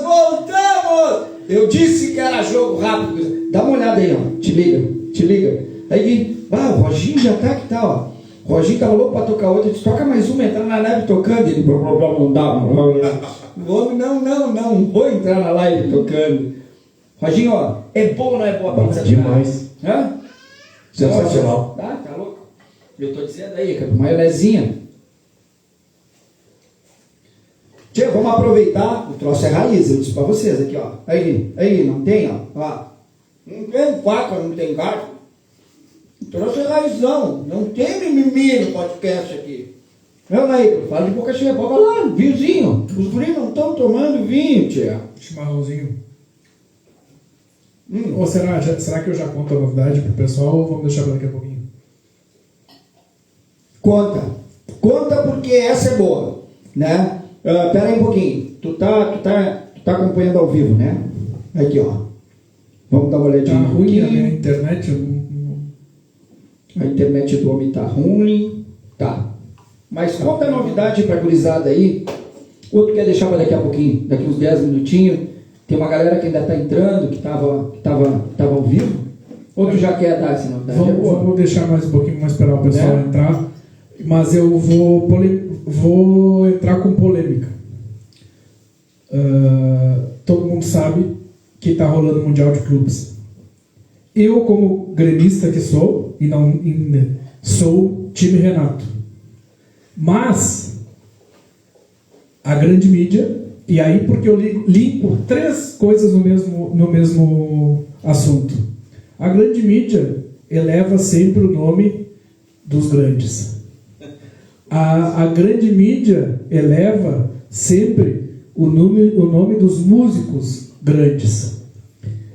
Voltamos! Eu disse que era jogo rápido. Dá uma olhada aí, ó. Te liga. Aí, o Roginho já tá que tá, ó. O Roginho tava louco pra tocar outra. Disse, toca mais uma, entrar na live tocando. Ele, não dá. Não vou entrar na live tocando. Roginho, ó, é boa ou não é boa a pizza? Demais. Hã? Sensacional. Tá louco. Eu tô dizendo aí, cara, maionezinha. Tia, vamos aproveitar, o troço é raiz, eu disse pra vocês aqui, ó. Aí, não tem, ó. Não tem faca, não tem gato. O troço é raizão, não tem mimimi no podcast aqui. Não, aí, fala de boca cheia, pode falar, vinhozinho. Os guris não estão tomando vinho, tia. Chimarrãozinho. Ou será que eu já conto a novidade pro pessoal ou vamos deixar para daqui a pouquinho? Conta porque essa é boa, né? Pera aí um pouquinho. Tu tá acompanhando ao vivo, né? Aqui, ó. Vamos dar uma olhadinha. Tá ruim a minha internet? A internet do homem tá ruim. Tá. Mas conta a novidade pra gurizada aí. Ou tu quer deixar para daqui a pouquinho? Daqui uns 10 minutinhos. Tem uma galera que ainda tá entrando, que tava ao vivo. Ou tu já quer dar essa novidade? Vamos deixar mais um pouquinho, mais esperar o pessoal entrar. Mas eu vou entrar com polêmica. Todo mundo sabe que está rolando o Mundial de Clubes. Eu, como gremista que sou, sou time Renato. Mas a grande mídia, e aí porque eu limpo três coisas no mesmo assunto. A grande mídia eleva sempre o nome dos grandes. A grande mídia eleva sempre o nome dos músicos grandes.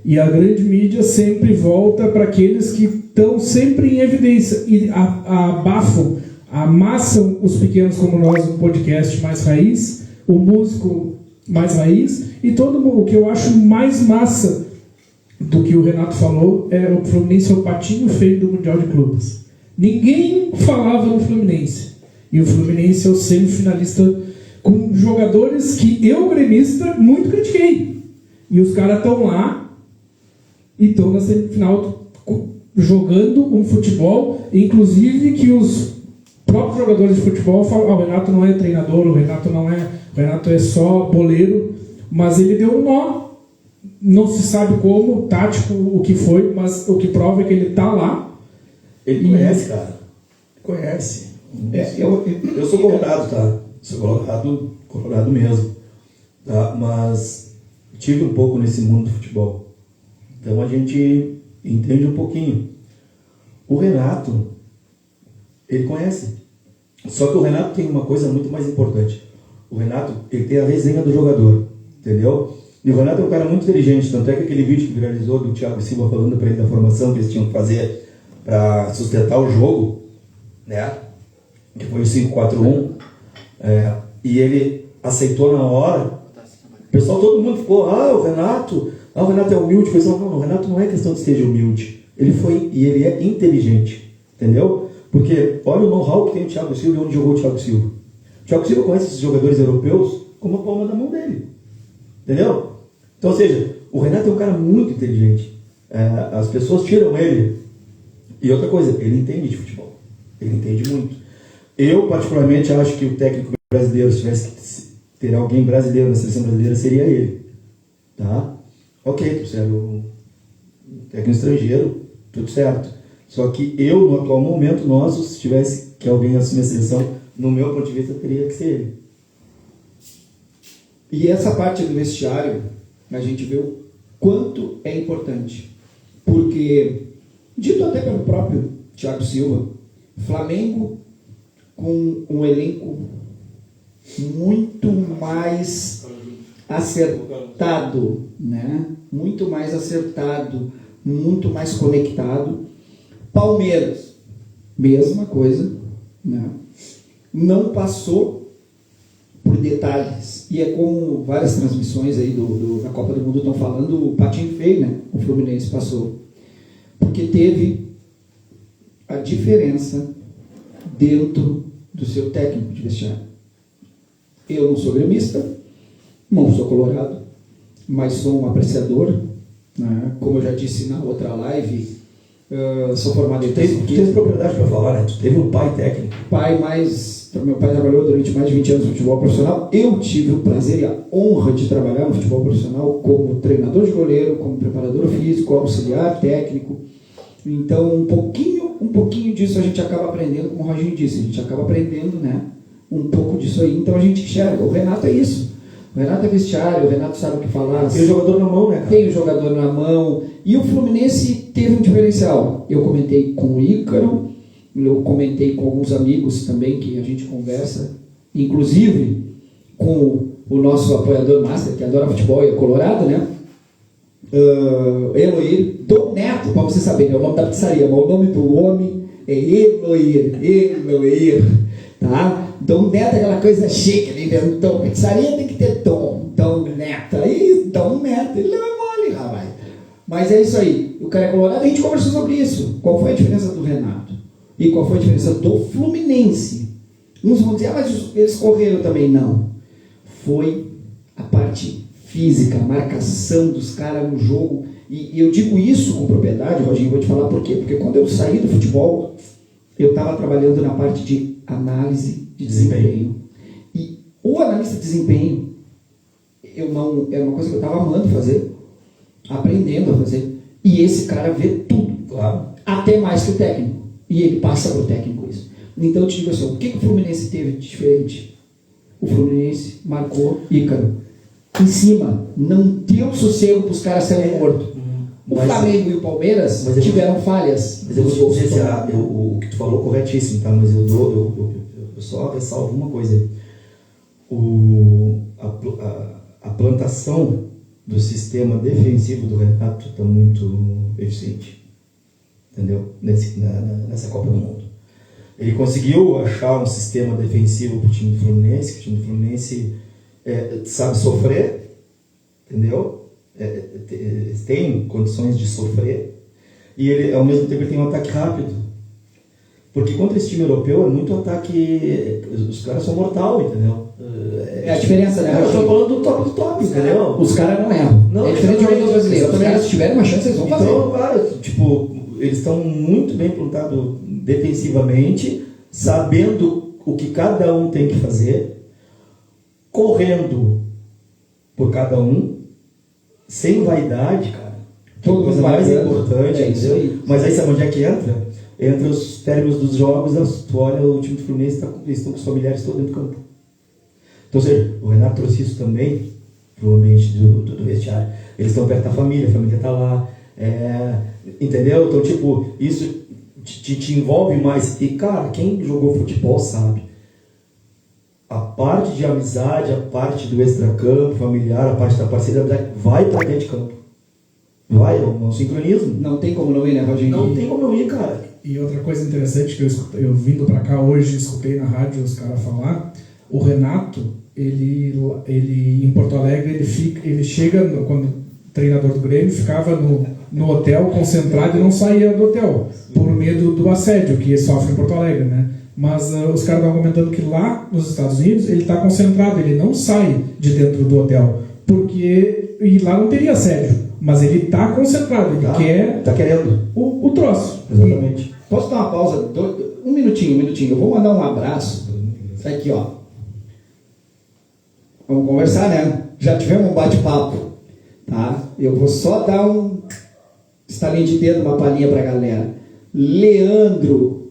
E a grande mídia sempre volta para aqueles que estão sempre em evidência e abafam, amassam os pequenos como nós, um podcast mais raiz, o músico mais raiz, e todo mundo. O que eu acho mais massa do que o Renato falou é o Fluminense é o patinho feio do Mundial de Clubes. Ninguém falava no Fluminense. E o Fluminense é o semifinalista com jogadores que eu, gremista, muito critiquei. E os caras estão lá e estão na semifinal jogando um futebol, inclusive que os próprios jogadores de futebol falam, o Renato não é treinador, o Renato é só boleiro, mas ele deu um nó, não se sabe como, tático, o que foi, mas o que prova é que ele está lá. Ele conhece, cara. Conhece. Eu sou colorado, tá? Sou colorado mesmo. Tá? Mas tive um pouco nesse mundo do futebol. Então a gente entende um pouquinho. O Renato, ele conhece. Só que o Renato tem uma coisa muito mais importante. O Renato, ele tem a resenha do jogador. Entendeu? E o Renato é um cara muito inteligente. Tanto é que aquele vídeo que viralizou do Thiago Silva falando para ele da formação que eles tinham que fazer para sustentar o jogo, né? Que foi o 5-4-1, e ele aceitou na hora. O pessoal, todo mundo ficou, o Renato é humilde. O pessoal, não, o Renato não é questão de ser humilde. Ele foi, e ele é inteligente, entendeu? Porque olha o know-how que tem o Thiago Silva e onde jogou o Thiago Silva. O Thiago Silva conhece esses jogadores europeus como a palma da mão dele, entendeu? Então, ou seja, o Renato é um cara muito inteligente. As pessoas tiram ele. E outra coisa, ele entende de futebol. Ele entende muito. Eu, particularmente, acho que o técnico brasileiro, se tivesse que ter alguém brasileiro na seleção brasileira, seria ele. Tá? Ok, tu era o técnico estrangeiro, tudo certo. Só que eu, no atual momento, se tivesse que alguém assumir a seleção, no meu ponto de vista, teria que ser ele. E essa parte do vestiário, a gente vê o quanto é importante. Porque, dito até pelo próprio Thiago Silva, Flamengo com um elenco muito mais acertado, né? Muito mais acertado, muito mais conectado. Palmeiras, mesma coisa, né? Não passou por detalhes. E é como várias transmissões aí da Copa do Mundo estão falando, o patinho feio, né? O Fluminense passou. Porque teve a diferença dentro do seu técnico de vestiário. Eu não sou gremista, não sou colorado, mas sou um apreciador, né? Como eu já disse na outra live, sou formado em Tu teve propriedade para falar, né? Tu teve um pai técnico. Meu pai trabalhou durante mais de 20 anos no futebol profissional. Eu tive o prazer e a honra de trabalhar no futebol profissional como treinador de goleiro, como preparador físico, auxiliar técnico. Então, um pouquinho disso a gente acaba aprendendo, como o Roginho disse, a gente acaba aprendendo, né? Um pouco disso aí. Então a gente enxerga. O Renato é isso. O Renato é vestiário, o Renato sabe o que falar. Tem o jogador na mão, né, cara? Tem o jogador na mão. E o Fluminense teve um diferencial. Eu comentei com o Ícaro, eu comentei com alguns amigos também que a gente conversa, inclusive com o nosso apoiador master, que adora futebol e é colorado, né? Eloir Dom Neto, para você saber, é o nome da pizzaria, mas o nome do homem é Eloir, tá? Dom Neto é aquela coisa chique, ele inventou, pizzaria tem que ter Dom Neto, aí Dom Neto, ele não é mole, rapaz. Mas é isso aí, o cara é colorado, a gente conversou sobre isso. Qual foi a diferença do Renato? E qual foi a diferença do Fluminense? Uns vão dizer, mas eles correram também. Não. Foi a parte física, a marcação dos caras no jogo. E eu digo isso com propriedade, Roginho, vou te falar por quê. Porque quando eu saí do futebol, eu estava trabalhando na parte de análise de desempenho. E o analista de desempenho, era uma coisa que eu estava amando fazer, aprendendo a fazer. E esse cara vê tudo. Claro. Até mais que o técnico. E ele passa para o técnico isso. Então eu te digo assim, o que o Fluminense teve de diferente? O Fluminense marcou Ícaro. Em cima, não deu sossego para os caras serem mortos. O Flamengo e o Palmeiras tiveram falhas. Mas eu vou dizer assim, o que tu falou corretíssimo, tá? Mas eu só ressalvo uma coisa. A plantação do sistema defensivo do Renato está muito eficiente. Entendeu? Nessa Copa do Mundo. Ele conseguiu achar um sistema defensivo para o time do Fluminense, que o time do Fluminense sabe sofrer, entendeu? Tem condições de sofrer, e ele, ao mesmo tempo, ele tem um ataque rápido. Porque contra esse time europeu é muito ataque. Os caras são mortal, entendeu? É a diferença, né? Eu estou falando do top, entendeu? Os caras não erram. Não, é diferente do jogador brasileiro. Os caras, se tiverem uma chance, eles vão fazer. Então, cara, tipo, eles estão muito bem plantados defensivamente, sabendo o que cada um tem que fazer, correndo por cada um, sem vaidade, cara. Tudo coisa mais importante, entendeu? Mas aí sabe onde é que entra? Entre os términos dos jogos, tu olha, o time do Fluminense eles estão com os familiares todos dentro do campo. Então, ou seja, o Renato trouxe isso também para o ambiente do vestiário. Eles estão perto da família, a família está lá. Entendeu? Então, tipo, isso te envolve mais. E, cara, quem jogou futebol sabe. A parte de amizade, a parte do extracampo familiar, a parte da parceria vai para dentro de campo. Vai, é um sincronismo. Não tem como não ir, né, Roginho? Não tem como não ir, cara. E outra coisa interessante que eu vindo para cá hoje, escutei na rádio os caras falar, o Renato, ele em Porto Alegre, ele chega, quando treinador do Grêmio, ficava no hotel concentrado e não saía do hotel, por medo do assédio que sofre em Porto Alegre, né? Mas os caras estavam comentando que lá nos Estados Unidos ele está concentrado, ele não sai de dentro do hotel, e lá não teria assédio, mas ele está concentrado, ele quer... Está querendo. O troço. Exatamente. Posso dar uma pausa? Um minutinho. Eu vou mandar um abraço. Aqui, ó. Vamos conversar, né? Já tivemos um bate-papo, tá? Eu vou só dar um estalinho de dedo, uma palhinha pra galera. Leandro,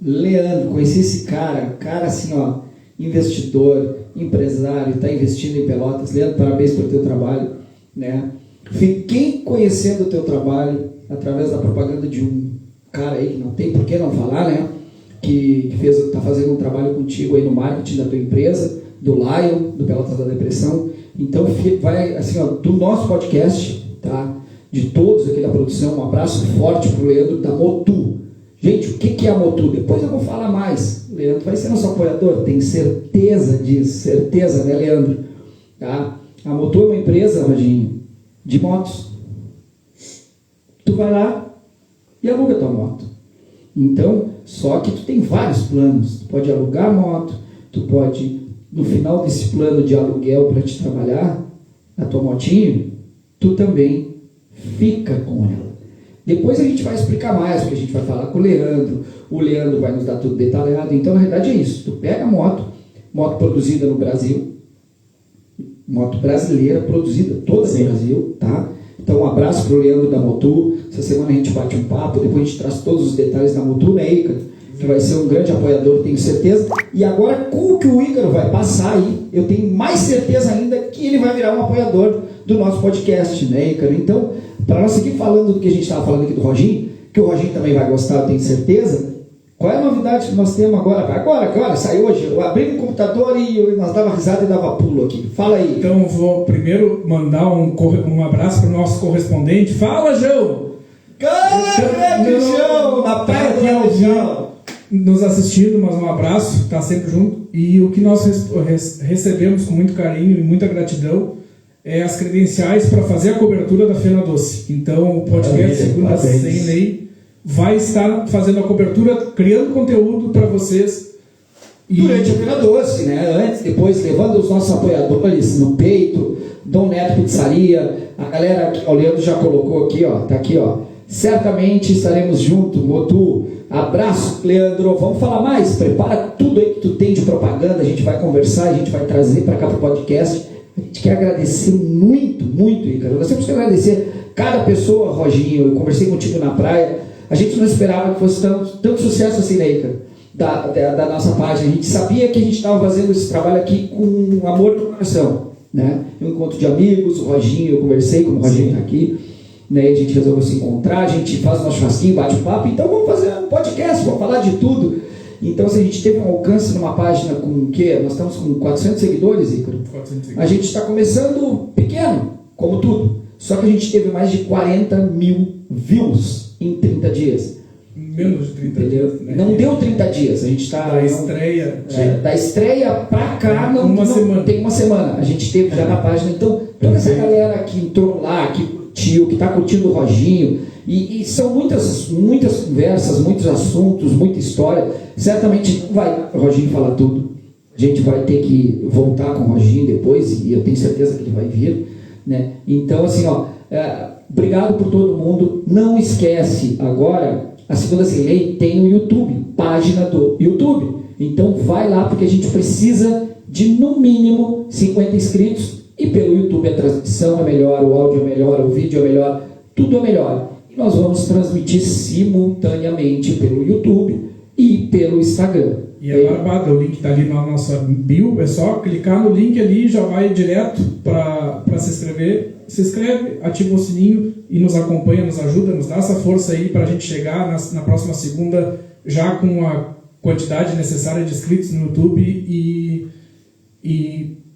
conheci esse cara assim, ó, investidor, empresário, tá investindo em Pelotas. Leandro, parabéns pelo teu trabalho, né? Fiquei conhecendo o teu trabalho através da propaganda de um cara aí que não tem por que não falar, né? Que tá fazendo um trabalho contigo aí no marketing da tua empresa, do Lion, do Pelotas da Depressão. Então vai assim, ó, do nosso podcast, tá? De todos aqui da produção, um abraço forte pro Leandro da Motu. Gente, o que é a Motu? Depois eu vou falar mais. O Leandro vai ser nosso apoiador, tenho certeza disso, certeza, né, Leandro? Tá? A Motu é uma empresa, Roginho, de motos. Tu vai lá e aluga tua moto. Então, só que tu tem vários planos. Tu pode alugar a moto, tu pode, no final desse plano de aluguel para te trabalhar, a tua motinha, tu também fica com ela. Depois a gente vai explicar mais, porque a gente vai falar com o Leandro vai nos dar tudo detalhado. Então, na verdade é isso, tu pega a moto produzida no Brasil, moto brasileira produzida toda no Brasil, tá? Então, um abraço para o Leandro da Motu. Essa semana a gente bate um papo, depois a gente traz todos os detalhes da Motu, né, Ícaro? Que vai ser um grande apoiador, tenho certeza. E agora, com o que o Ícaro vai passar aí, eu tenho mais certeza ainda que ele vai virar um apoiador do nosso podcast, né, Ícaro? Então, para nós seguir falando do que a gente estava falando aqui do Roginho, que o Roginho também vai gostar, eu tenho certeza. Qual é a novidade que nós temos agora? Agora, saiu hoje. Eu abri o computador e nós dava risada e dava pulo aqui. Fala aí. Então, eu vou primeiro mandar um abraço para o nosso correspondente. Fala, João! João! Na praia do João! Nos assistindo, mas um abraço, está sempre junto. E o que nós recebemos com muito carinho e muita gratidão é as credenciais para fazer a cobertura da Fena Doce. Então, o podcast Segunda Sem Lei vai estar fazendo a cobertura, criando conteúdo para vocês. Durante a Fena Doce, né? Antes, depois, levando os nossos apoiadores no peito, Dom Neto Pizzaria, a galera, o Leandro já colocou aqui, ó, tá aqui, ó. Certamente estaremos juntos, Motu. Abraço, Leandro. Vamos falar mais? Prepara tudo aí que tu tem de propaganda, a gente vai conversar, a gente vai trazer para cá para o podcast. A gente quer agradecer muito, Ícaro. Nós temos que agradecer cada pessoa, Roginho. Eu conversei contigo na praia. A gente não esperava que fosse tanto sucesso assim, né, Ícaro? Da nossa página. A gente sabia que a gente estava fazendo esse trabalho aqui com amor no coração, né? Um encontro de amigos, o Roginho, eu conversei com o Roginho está aqui, né? A gente resolveu se encontrar, a gente faz o nosso churrasquinho, bate um papo, então vamos fazer um podcast, vamos falar de tudo. Então, se a gente teve um alcance numa página com o quê? Nós estamos com 400 seguidores, Ícaro? 400 seguidores. A gente está começando pequeno, como tudo. Só que a gente teve mais de 40 mil views em 30 dias. Menos de 30 dias. Né? Não deu 30 dias. A gente está... Da estreia. Da estreia para cá, semana. Tem uma semana. A gente teve já na página. Então, toda essa galera que entrou lá, que curtiu, que está curtindo o Roginho, e são muitas conversas, muitos assuntos, muita história. Certamente não vai o Roginho falar tudo. A gente vai ter que voltar com o Roginho depois, e eu tenho certeza que ele vai vir, né? Então, assim, ó, obrigado por todo mundo. Não esquece, agora, a Segunda Sem Lei tem o YouTube, página do YouTube. Então, vai lá, porque a gente precisa de, no mínimo, 50 inscritos. E pelo YouTube a transmissão é melhor, o áudio é melhor, o vídeo é melhor, tudo é melhor. E nós vamos transmitir simultaneamente pelo YouTube e pelo Instagram. E é barbado, o link está ali na nossa bio, é só clicar no link ali e já vai direto para se inscrever. Se inscreve, ativa o sininho e nos acompanha, nos ajuda, nos dá essa força aí para a gente chegar na próxima segunda já com a quantidade necessária de inscritos no YouTube e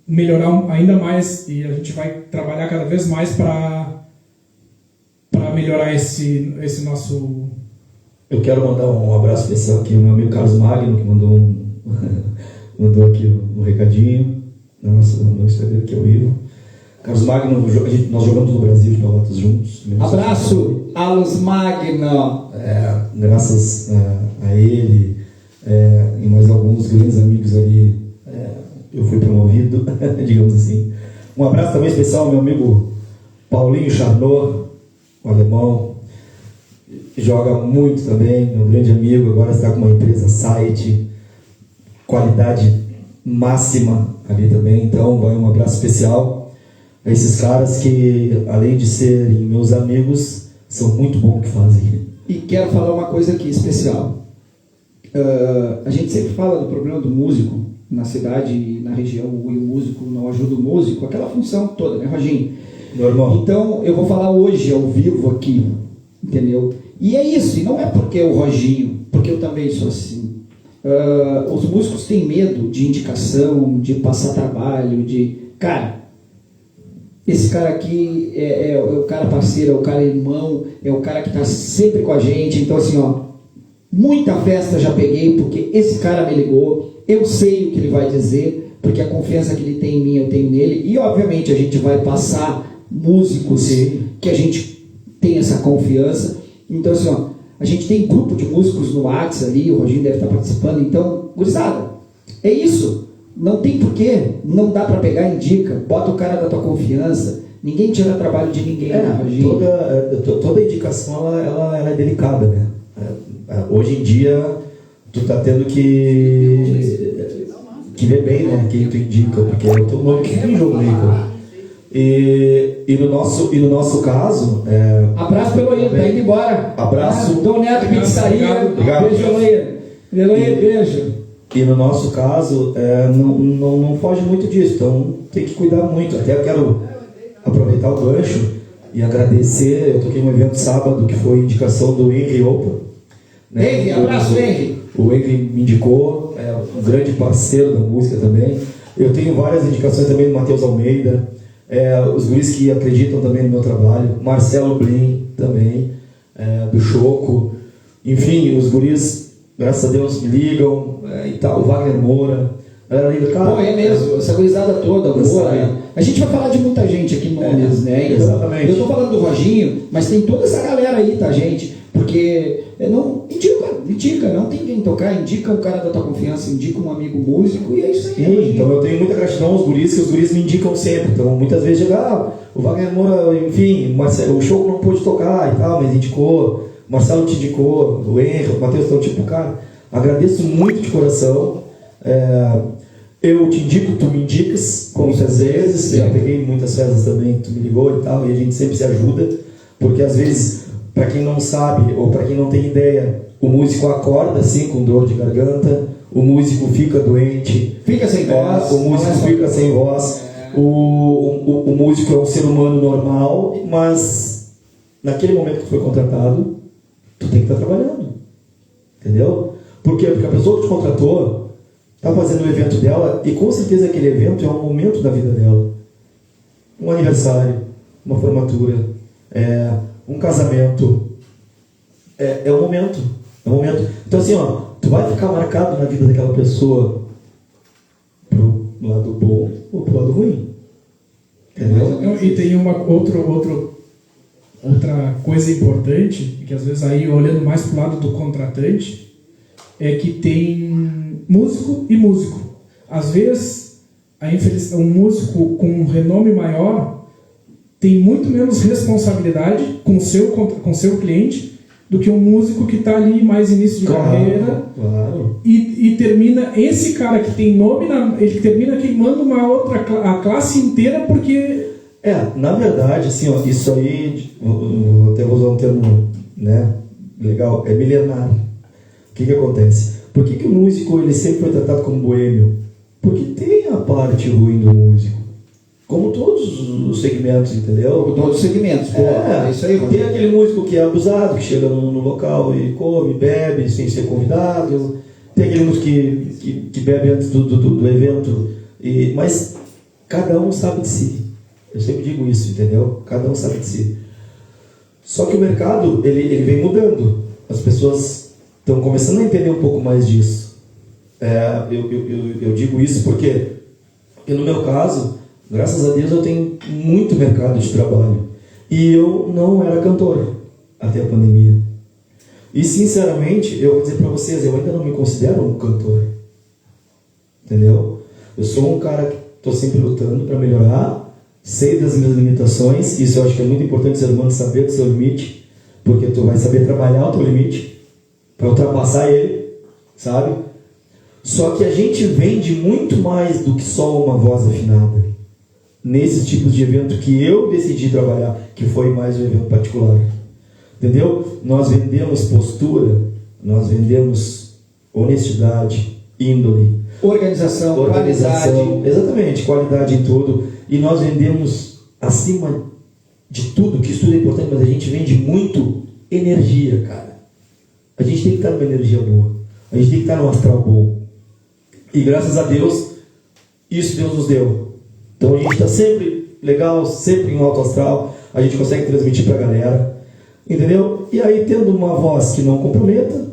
melhorar ainda mais, e a gente vai trabalhar cada vez mais para melhorar esse nosso... Eu quero mandar um abraço especial aqui ao meu amigo Carlos Magno, que mandou mandou aqui um recadinho no Instagram, que é o Ivo. Carlos Magno, nós jogamos no Brasil de Pelotas juntos. Abraço, Carlos Magno! Graças a ele e mais alguns grandes amigos ali, eu fui promovido, digamos assim. Um abraço também especial ao meu amigo Paulinho Charnot, o alemão, joga muito também, meu grande amigo, agora está com uma empresa site, qualidade máxima ali também. Então vai um abraço especial a esses caras que, além de serem meus amigos, são muito bons no que fazem. E quero falar uma coisa aqui especial. A gente sempre fala do problema do músico na cidade e na região, o músico não ajuda o músico, aquela função toda, né, Roginho? Normal. Então, eu vou falar hoje, ao vivo aqui, entendeu? E é isso, e não é porque é o Roginho, porque eu também sou assim. Os músicos têm medo de indicação, de passar trabalho, de... Cara, esse cara aqui é o cara parceiro, é o cara irmão, é o cara que está sempre com a gente. Então, assim, ó, muita festa já peguei, porque esse cara me ligou, eu sei o que ele vai dizer, porque a confiança que ele tem em mim, eu tenho nele, e obviamente a gente vai passar músicos que a gente tem essa confiança. Então, assim, ó, a gente tem grupo de músicos no WhatsApp ali, o Roginho deve estar participando, então, gurizada, é isso. Não tem porquê, não dá para pegar, indica, bota o cara da tua confiança, Ninguém tira trabalho de ninguém, né, Roginho? Toda indicação ela é delicada, né? Hoje em dia, tu tá tendo que ver bem, né? Quem tu indica, porque é o teu nome que tem jogo aí, cara. E no nosso caso... Abraço pelo Eloy, tá indo embora. Abraço. Dom Neto Pizzaria. Obrigado. Beijo, Eloy. Eloy, beijo. E no nosso caso, não foge muito disso, então tem que cuidar muito. Até eu quero aproveitar o gancho e agradecer. Eu toquei um evento sábado que foi indicação do Henry Opa. Né? Henry, abraço, Henry. O Henry me indicou, é um grande parceiro da música também. Eu tenho várias indicações também do Matheus Almeida, os guris que acreditam também no meu trabalho, Marcelo Blin também, do Choco. Enfim, os guris, graças a Deus, me ligam, e tal, o Wagner Moura. Cara, pô, é mesmo, essa gurizada toda, boa. A gente vai falar de muita gente aqui, nomes, né? Então, exatamente. Eu tô falando do Roginho, mas tem toda essa galera aí, tá, gente? Porque não indica, não tem quem tocar, indica o cara da tua confiança, indica um amigo músico e é isso aí. Sim, então eu tenho muita gratidão aos guris, que os guris me indicam sempre. Então muitas vezes chega, o Wagner Moura, enfim, o Choco não pôde tocar e tal, mas indicou, o Marcelo te indicou, o Henry, o Matheus, então tipo, cara, agradeço muito de coração. Eu te indico, tu me indicas muitas vezes, já peguei muitas festas também, tu me ligou e tal, e a gente sempre se ajuda, porque às vezes, para quem não sabe ou para quem não tem ideia, o músico acorda assim com dor de garganta, o músico fica doente, fica sem voz, o músico fica sem voz, o músico é um ser humano normal, mas naquele momento que tu foi contratado, tu tem que estar trabalhando, entendeu? Por quê? Porque a pessoa que te contratou está fazendo o evento dela e com certeza aquele evento é um momento da vida dela. Um aniversário, uma formatura, um casamento. É um momento. É um momento. Então assim, tu vai ficar marcado na vida daquela pessoa pro lado bom ou pro lado ruim. Entendeu? E tem outra coisa importante, que às vezes aí olhando mais pro lado do contratante, é que tem músico e músico. Às vezes, um músico com um renome maior tem muito menos responsabilidade com seu cliente do que um músico que está ali mais início de carreira. Claro. E termina, esse cara que tem nome, ele termina queimando a classe inteira porque... Na verdade, assim, isso aí, até vou usar um termo, né, legal, é milenar. O que acontece? Por que o músico ele sempre foi tratado como boêmio? Porque tem a parte ruim do músico. Como todos os segmentos, entendeu? Todos os segmentos. Isso aí. Tem aquele músico que é abusado, que chega no local e come, bebe, sem ser convidado. Tem aquele músico que bebe antes do evento. Mas cada um sabe de si. Eu sempre digo isso, entendeu? Cada um sabe de si. Só que o mercado, ele vem mudando. As pessoas estão começando a entender um pouco mais disso. Eu digo isso porque no meu caso, graças a Deus, eu tenho muito mercado de trabalho. E eu não era cantor até a pandemia. E, sinceramente, eu vou dizer para vocês, eu ainda não me considero um cantor. Entendeu? Eu sou um cara que estou sempre lutando para melhorar, sei das minhas limitações. Isso eu acho que é muito importante o ser humano saber do seu limite, porque tu vai saber trabalhar o teu limite para ultrapassar ele, sabe? Só que a gente vende muito mais do que só uma voz afinada nesses tipos de evento que eu decidi trabalhar, que foi mais um evento particular, entendeu? Nós vendemos postura, nós vendemos honestidade, índole, organização, qualidade, exatamente, qualidade em tudo, e nós vendemos acima de tudo, que isso tudo é importante, mas a gente vende muito energia, cara. A gente tem que estar numa energia boa. A gente tem que estar num astral bom. E graças a Deus, isso Deus nos deu. Então a gente está sempre legal, sempre em alto astral. A gente consegue transmitir para a galera. Entendeu? E aí, tendo uma voz que não comprometa,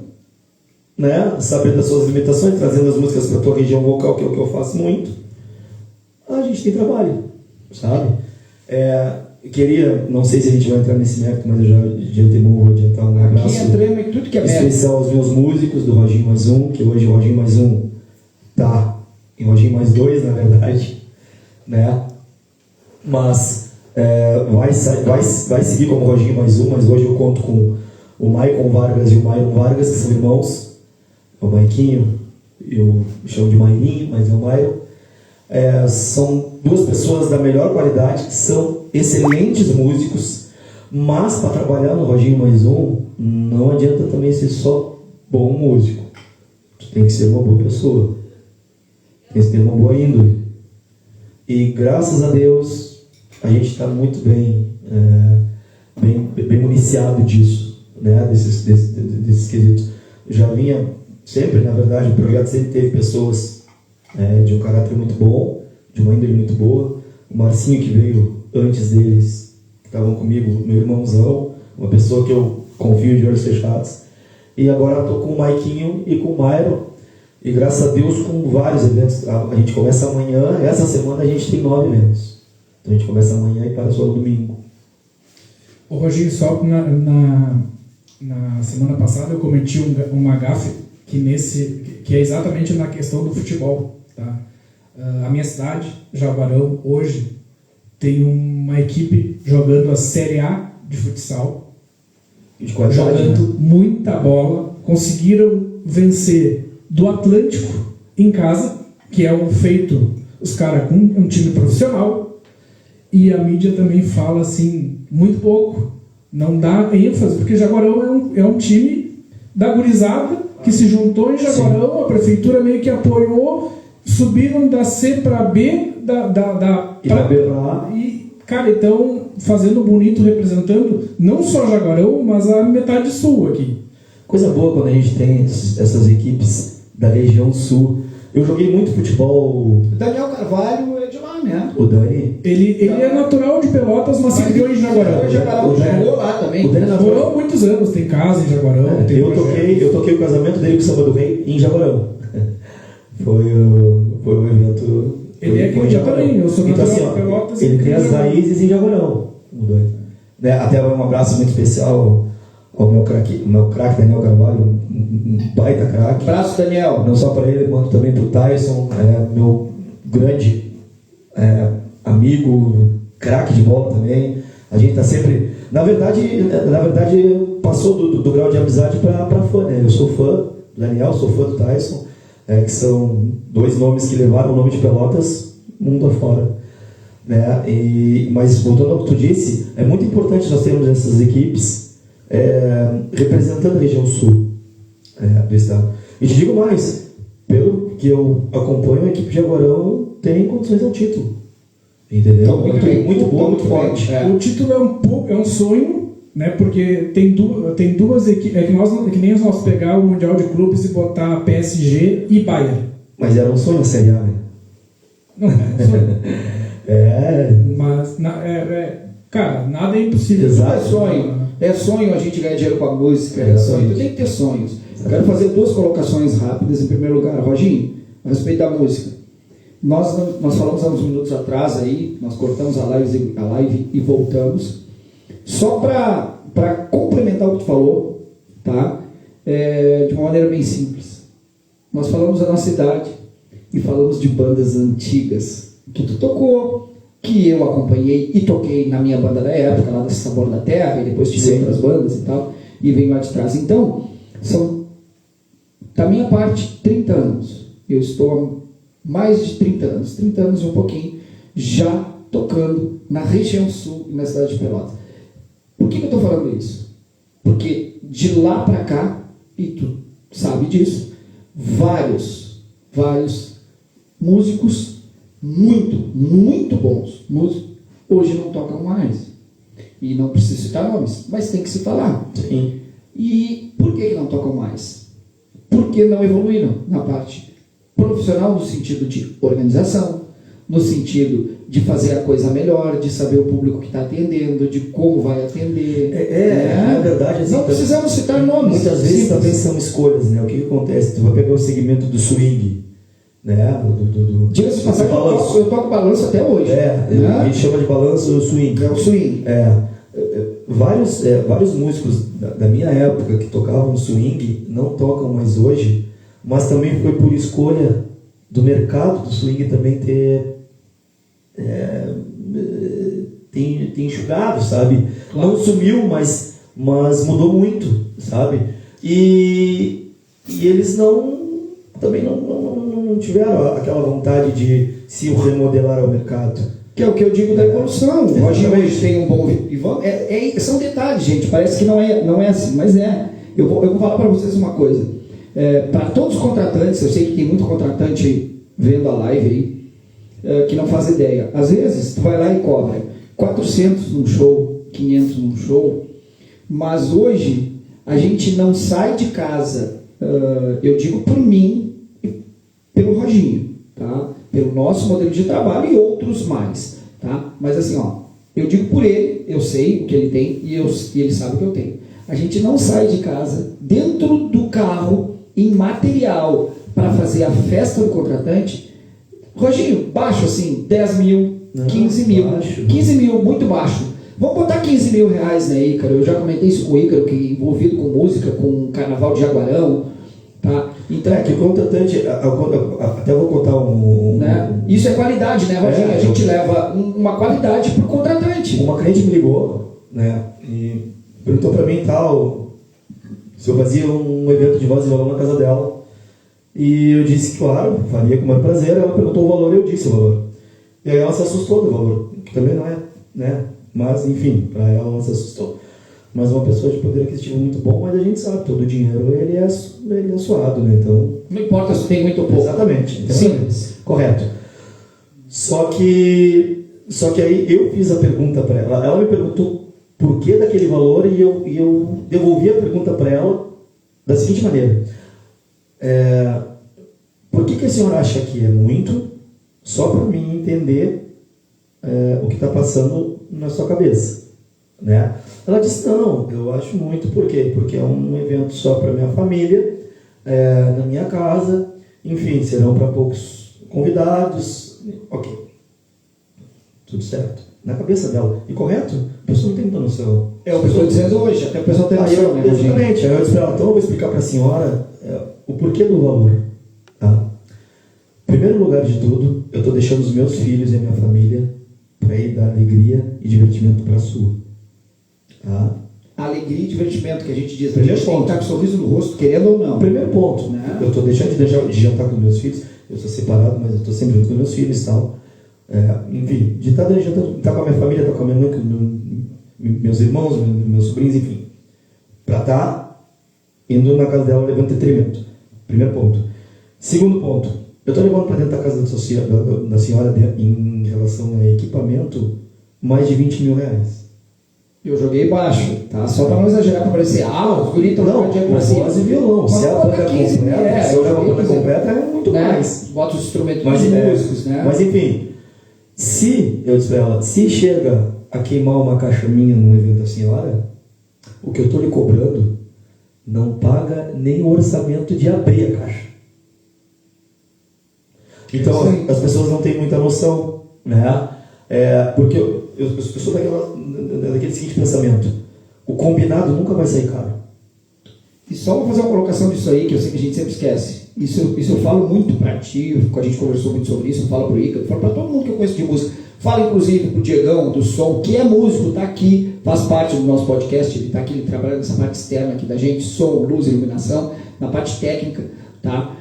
né? Saber das suas limitações, trazendo as músicas para a tua região vocal, que é o que eu faço muito, a gente tem trabalho, sabe? Queria, não sei se a gente vai entrar nesse mérito, mas eu já de antemão vou adiantar um abraço aqui entramos em tudo que é especial aos meus músicos do Roginho Mais Um, que hoje o Roginho Mais Um tá em Roginho Mais Dois, na verdade, né? Mas vai seguir como Roginho mais um, mas hoje eu conto com o Maicon Vargas e o Myron Vargas, que são irmãos. É o Maiquinho, eu chamo de Mairinho, mas é o Myron. São duas pessoas da melhor qualidade, que são excelentes músicos, mas para trabalhar no Roginho mais um, não adianta também ser só bom músico. Tu tem que ser uma boa pessoa, tem que ter uma boa índole. E graças a Deus a gente está muito bem municiado disso, né? desses quesitos. Já vinha sempre, na verdade, o projeto sempre teve pessoas de um caráter muito bom, de uma índole muito boa. O Marcinho, que veio antes deles, que estavam comigo, meu irmãozão, uma pessoa que eu confio de olhos fechados. E agora estou com o Maiquinho e com o Myron, e graças a Deus com vários eventos. A gente começa amanhã, essa semana a gente tem 9 eventos. Então a gente começa amanhã e para só no domingo. Ô Roginho, só na semana passada eu cometi uma gafe que é exatamente na questão do futebol. Tá? A minha cidade, Jaguarão, hoje tem uma equipe jogando a Série A de futsal, jogando muita bola, conseguiram vencer do Atlântico em casa, que é um feito, os caras com um time profissional, e a mídia também fala assim, muito pouco, não dá ênfase, porque Jaguarão é um time da gurizada que se juntou em Jaguarão. Sim. A prefeitura meio que apoiou, subiram da C para B, para B para A. E, cara, então, fazendo bonito, representando não só Jaguarão, mas a metade sul aqui. Coisa boa quando a gente tem essas equipes da região sul. Eu joguei muito futebol. Daniel Carvalho é de lá, né? O Dani? Ele é natural de Pelotas, mas se criou em Jaguarão. O Jaguarão jogou lá também. O Dani morou há muitos anos, tem casa em Jaguarão. Eu toquei o casamento dele com o Samba do Rei em Jaguarão. Foi um evento. Ele é aqui em Jaguarão, eu sou natural de Pelotas. Ele tem as raízes em Jaguarão, o Dani. Até um abraço muito especial ao meu craque Daniel Carvalho, um baita craque. Abraço, Daniel. Não só para ele, quanto também para o Tyson, meu grande amigo, craque de bola também. A gente está sempre... Na verdade passou do grau de amizade para fã, né? Eu sou fã do Daniel, sou fã do Tyson, que são 2 nomes que levaram o nome de Pelotas mundo afora. Né? Mas voltando ao que tu disse, é muito importante nós termos essas equipes representando a região sul do estado. E te digo mais, pelo que eu acompanho, a equipe de Jaguarão tem condições ao título. Entendeu? Então, muito boa, muito forte. O título é um sonho, né? Porque tem duas equipes. Que nem nós pegar o Mundial de Clubes e botar PSG e Bayern. Mas era um sonho a Série A, né? Não, é um sonho. Mas, cara, nada é impossível. Exato. É sonho a gente ganhar dinheiro com a música. É sonho. Tu tem que ter sonhos. Quero fazer 2 colocações rápidas. Em primeiro lugar, Roginho, a respeito da música. Nós falamos há uns minutos atrás aí, nós cortamos a live e voltamos. Só para complementar o que tu falou, tá? De uma maneira bem simples. Nós falamos da nossa idade e falamos de bandas antigas que tu tocou, que eu acompanhei e toquei na minha banda da época, lá da Sabor da Terra, e depois tive outras bandas e tal, e venho lá de trás. Então, são, da minha parte, 30 anos. Eu estou há mais de 30 anos e um pouquinho, já tocando na região sul e na cidade de Pelotas. Por que eu estou falando isso? Porque de lá para cá, e tu sabe disso, vários músicos muito bons, hoje não tocam mais. E não preciso citar nomes, mas tem que se falar. Sim. E por que não tocam mais? Porque não evoluíram na parte profissional, no sentido de organização, no sentido de fazer a coisa melhor, de saber o público que está atendendo, de como vai atender. Na verdade, assim, não precisamos citar nomes. Muitas vezes também são escolhas, né? O que acontece? Tu vai pegar o segmento do swing, né? Diga-se de passagem, eu toco balanço até hoje. A gente chama de balanço o swing. É o swing. Vários músicos da minha época que tocavam swing não tocam mais hoje, mas também foi por escolha do mercado do swing também ter tem enxugado, sabe? Claro. Não sumiu, mas mudou muito, sabe? E eles também não tiveram aquela vontade de se remodelar ao mercado. Que é o que eu digo da evolução. Hoje tem um bom... são detalhes, gente. Parece que não é assim, mas é. Eu vou falar para vocês uma coisa. Para todos os contratantes, eu sei que tem muito contratante vendo a live aí, que não faz ideia. Às vezes, tu vai lá e cobra 400 num show, 500 num show, mas hoje a gente não sai de casa, eu digo por mim e pelo Roginho, tá? Pelo nosso modelo de trabalho e outros mais, tá? Mas assim, eu digo por ele, eu sei o que ele tem e ele sabe o que eu tenho. A gente não sai de casa dentro do carro em material para fazer a festa do contratante. Roginho, baixo assim, 10 mil, 15 mil, baixo. 15 mil, muito baixo. Vamos botar 15 mil reais, né, Ícaro? Eu já comentei isso com o Ícaro, que é envolvido com música, com Carnaval de Jaguarão, tá? Então, que o contratante, até vou contar né? Isso é qualidade, né, Roginho? A gente leva uma qualidade pro contratante. Uma cliente me ligou, né, e perguntou para mim se eu fazia um evento de voz e violão na casa dela. E eu disse que, claro, faria com o maior prazer. Ela perguntou o valor e eu disse o valor. E aí ela se assustou do valor, que também não é, né? Mas, enfim, para ela não se assustou. Mas uma pessoa de poder aquisitivo muito bom, mas a gente sabe, todo o dinheiro ele é suado, né? Então, não importa se tem muito ou pouco. Exatamente. Simples. Correto. Só que aí eu fiz a pergunta para ela. Ela me perguntou por que daquele valor e eu devolvi a pergunta para ela da seguinte maneira. Por que a senhora acha que é muito? Só para mim entender o que está passando na sua cabeça, né? Ela disse, não, eu acho muito. Por quê? Porque é um evento só para minha família, na minha casa, enfim, serão para poucos convidados. Ok, tudo certo. Na cabeça dela. E correto? A pessoa não tem muita noção. É o que eu estou dizendo hoje, até a pessoa tem noção, né? Exatamente. Aí eu disse para ela, então eu vou explicar para a senhora o porquê do valor. Tá? Em primeiro lugar de tudo, eu estou deixando os meus filhos e a minha família para ir dar alegria e divertimento para a sua. Tá? Alegria e divertimento que a gente diz. A gente tem que estar com um sorriso no rosto, querendo ou não. Primeiro ponto, né? Eu estou deixando de jantar com meus filhos. Eu sou separado, mas eu estou sempre junto com meus filhos e tal. Enfim, de estar com a minha família, estar com a minha mãe, com meus irmãos, meus sobrinhos, enfim. Para estar indo na casa dela levando detrimento. Primeiro ponto. Segundo ponto, eu estou levando para dentro da casa da senhora em relação a equipamento mais de 20 mil reais. Eu joguei baixo, tá? Só para não exagerar, para parecer, os bonitos não dinheiro para cima. Voz e violão. Se a banda completa, se a banda completa é muito mais. Bota os instrumentos músicos, né? Mas enfim, eu disse para ela, se chega a queimar uma caixa minha num evento da senhora, o que eu estou lhe cobrando não paga nem o orçamento de abrir a caixa. Então, as pessoas não têm muita noção, né? Porque eu sou daquele seguinte pensamento: o combinado nunca vai sair caro. E só vou fazer uma colocação disso aí, que eu sei que a gente sempre esquece. Isso eu falo muito para ti, a gente conversou muito sobre isso, eu falo para o Ícaro, eu falo para todo mundo que eu conheço de música. Falo inclusive para o Diegão, do som, que é músico, está aqui, faz parte do nosso podcast, ele está aqui, ele trabalha nessa parte externa aqui da gente, som, luz, iluminação, na parte técnica, tá?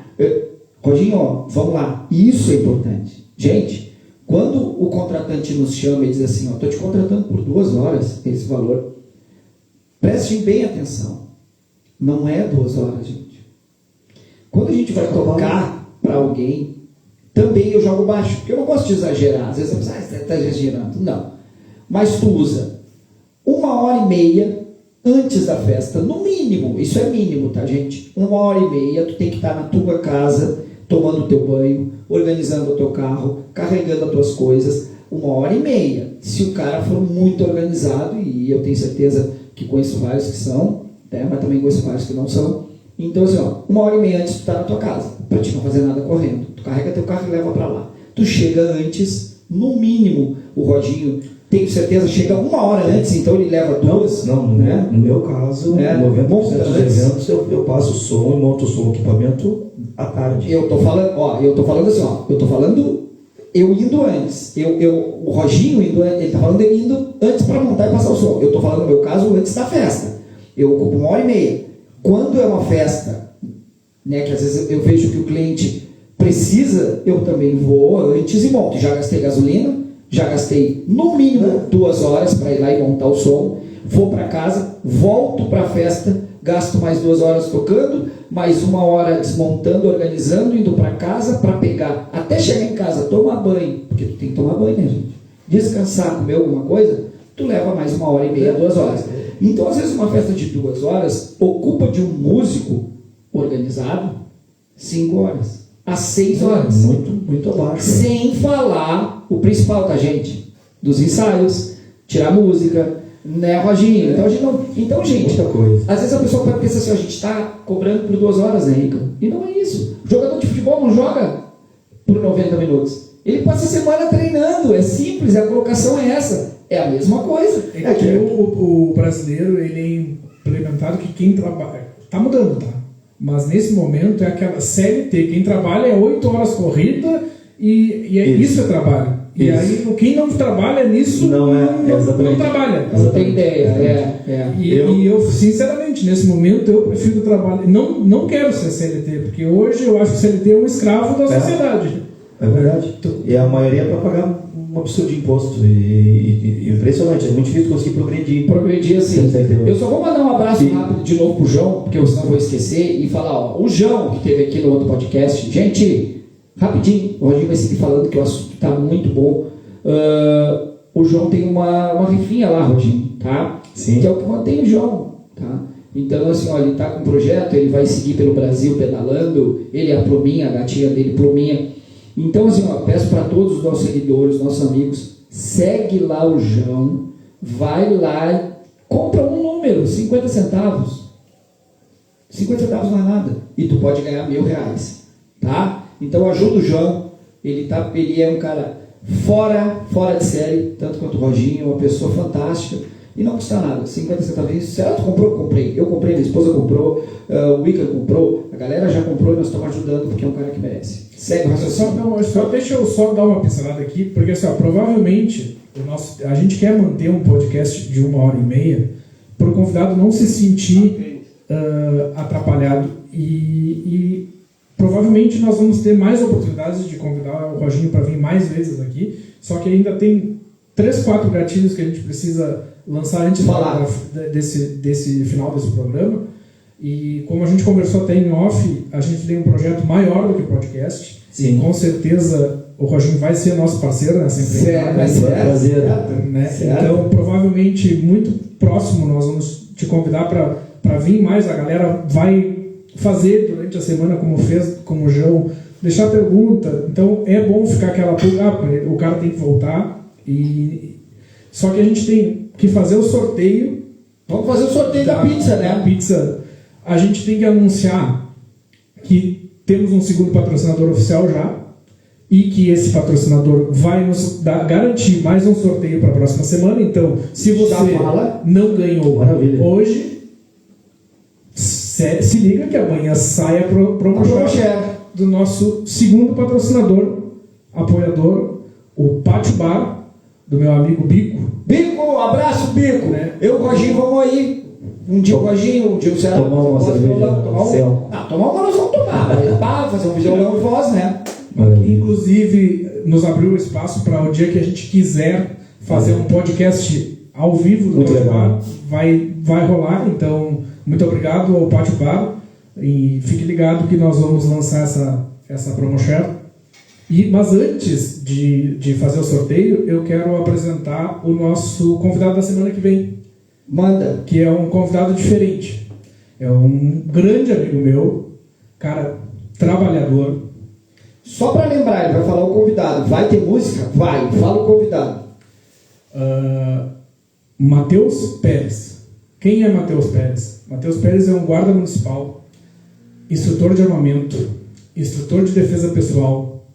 Roginho, vamos lá, isso é importante. Gente, quando o contratante nos chama e diz assim, estou te contratando por 2 horas, esse valor, prestem bem atenção. Não é 2 horas, gente. Quando a gente vai tocar para alguém, também eu jogo baixo, porque eu não gosto de exagerar. Às vezes você pensa, você está exagerando. Não. Mas tu usa 1h30 antes da festa, no mínimo, isso é mínimo, tá, gente? 1h30, tu tem que estar na tua casa, tomando o teu banho, organizando o teu carro, carregando as tuas coisas, 1h30. Se o cara for muito organizado, e eu tenho certeza que conheço vários que são, né, mas também conheço vários que não são. Então, assim, 1h30 antes tu tá na tua casa, para te não fazer nada correndo. Tu carrega teu carro e leva para lá. Tu chega antes, no mínimo, o Roginho, tenho certeza, chega 1 hora antes, então ele leva 2. Não, né? No meu caso, 90% dos eventos eu passo o som e monto o som, equipamento à tarde. Eu tô falando assim, eu tô falando eu indo antes, o Roginho indo, ele está falando dele indo antes para montar e passar o som. Eu estou falando no meu caso antes da festa. Eu ocupo 1h30. Quando é uma festa, né, que às vezes eu vejo que o cliente precisa, eu também vou antes e monto. Já gastei gasolina, já gastei no mínimo 2 horas para ir lá e montar o som. Vou para casa, volto para a festa, gasto mais 2 horas tocando, mais 1 hora desmontando, organizando, indo para casa para pegar, até chegar em casa, tomar banho, porque tu tem que tomar banho, né, gente? Descansar, comer alguma coisa, tu leva mais 1h30, 2 horas. Então, às vezes, uma festa de 2 horas ocupa de um músico organizado 5 horas, às 6 horas. Muito abaixo. Sem falar o principal, tá, gente? Dos ensaios, tirar música, né, Roginho? Então, a gente não... Então, gente, muita coisa. Às vezes a pessoa pode pensar assim, a gente está cobrando por 2 horas, né, Rico? E não é isso. O jogador de futebol não joga por 90 minutos. Ele passa a semana treinando, é simples, a colocação é essa. É a mesma coisa. É que o brasileiro, ele é implementado que quem trabalha... Está mudando, tá? Mas nesse momento é aquela CLT. Quem trabalha é 8 horas corrida e isso é trabalho. E aí, quem não trabalha nisso não trabalha. Não tem ideia. E eu, sinceramente, nesse momento, eu prefiro trabalhar. Não quero ser CLT, porque hoje eu acho que o CLT é um escravo da sociedade. É verdade. E a maioria é para pagar um absurdo de imposto. E impressionante, é muito difícil conseguir progredir. Progredir assim. Eu só vou mandar um abraço rápido de novo pro João, porque eu senão vou esquecer, e falar, ó, o João, que teve aqui no outro podcast, gente... Rapidinho, o Roginho vai seguir falando que o assunto está muito bom. O João tem uma rifinha lá, Roginho, tá? Sim. Que é o que mantém o João, tá? Então, assim, ó, ele está com um projeto, ele vai seguir pelo Brasil pedalando, ele é a Pluminha, a gatinha dele, Pluminha. Então, assim, ó, peço para todos os nossos seguidores, nossos amigos, segue lá o João, vai lá, compra um número, 50 centavos. 50 centavos não é nada. E tu pode ganhar R$1.000, tá? Então ajuda o João, ele é um cara fora de série, tanto quanto o Roginho, uma pessoa fantástica, e não custa nada, 50 centavos, certo? Comprou? Comprei, eu comprei, minha esposa comprou, o Wicker comprou, a galera já comprou e nós estamos ajudando porque é um cara que merece. Segue o raciocínio. Deixa eu só dar uma pincelada aqui, porque assim, ó, provavelmente a gente quer manter um podcast de 1h30 para o convidado não se sentir atrapalhado e provavelmente nós vamos ter mais oportunidades de convidar o Roginho para vir mais vezes aqui, só que ainda tem 3, 4 gatilhos que a gente precisa lançar antes desse final desse programa. E como a gente conversou até em off, a gente tem um projeto maior do que o podcast. Sim. E com certeza o Roginho vai ser nosso parceiro nessa empreitada. Então, provavelmente, muito próximo nós vamos te convidar para vir mais. A galera vai fazer durante a semana, como fez, como o João, deixar pergunta. Então é bom ficar aquela o cara tem que voltar. Só que a gente tem que fazer o sorteio. Vamos fazer o sorteio da pizza, né? A pizza. A gente tem que anunciar que temos um segundo patrocinador oficial já e que esse patrocinador vai nos garantir mais um sorteio para a próxima semana. Então, se você não ganhou hoje, se liga que amanhã sai a promoção do nosso segundo patrocinador, apoiador, o Pátio Bar, do meu amigo Bico. Bico, abraço, Bico. Né? Eu e o Roginho vamos aí. Um dia o Roginho, um dia o Ceará. Tomar uma cerveja. Tomar uma nós vamos tomar. Para fazer um violão e voz, né? Inclusive, nos abriu espaço para o dia que a gente quiser fazer um podcast ao vivo do Pátio Bar. Vai rolar, então... Muito obrigado ao Pátio Bar e fique ligado que nós vamos lançar essa promoção. Mas antes de fazer o sorteio, eu quero apresentar o nosso convidado da semana que vem. Manda. Que é um convidado diferente. É um grande amigo meu, cara trabalhador. Só para lembrar, ele vai falar o convidado. Vai ter música? Vai. Fala o convidado. Matheus Pérez. Quem é Matheus Pérez? Matheus Pérez é um guarda municipal, instrutor de armamento, instrutor de defesa pessoal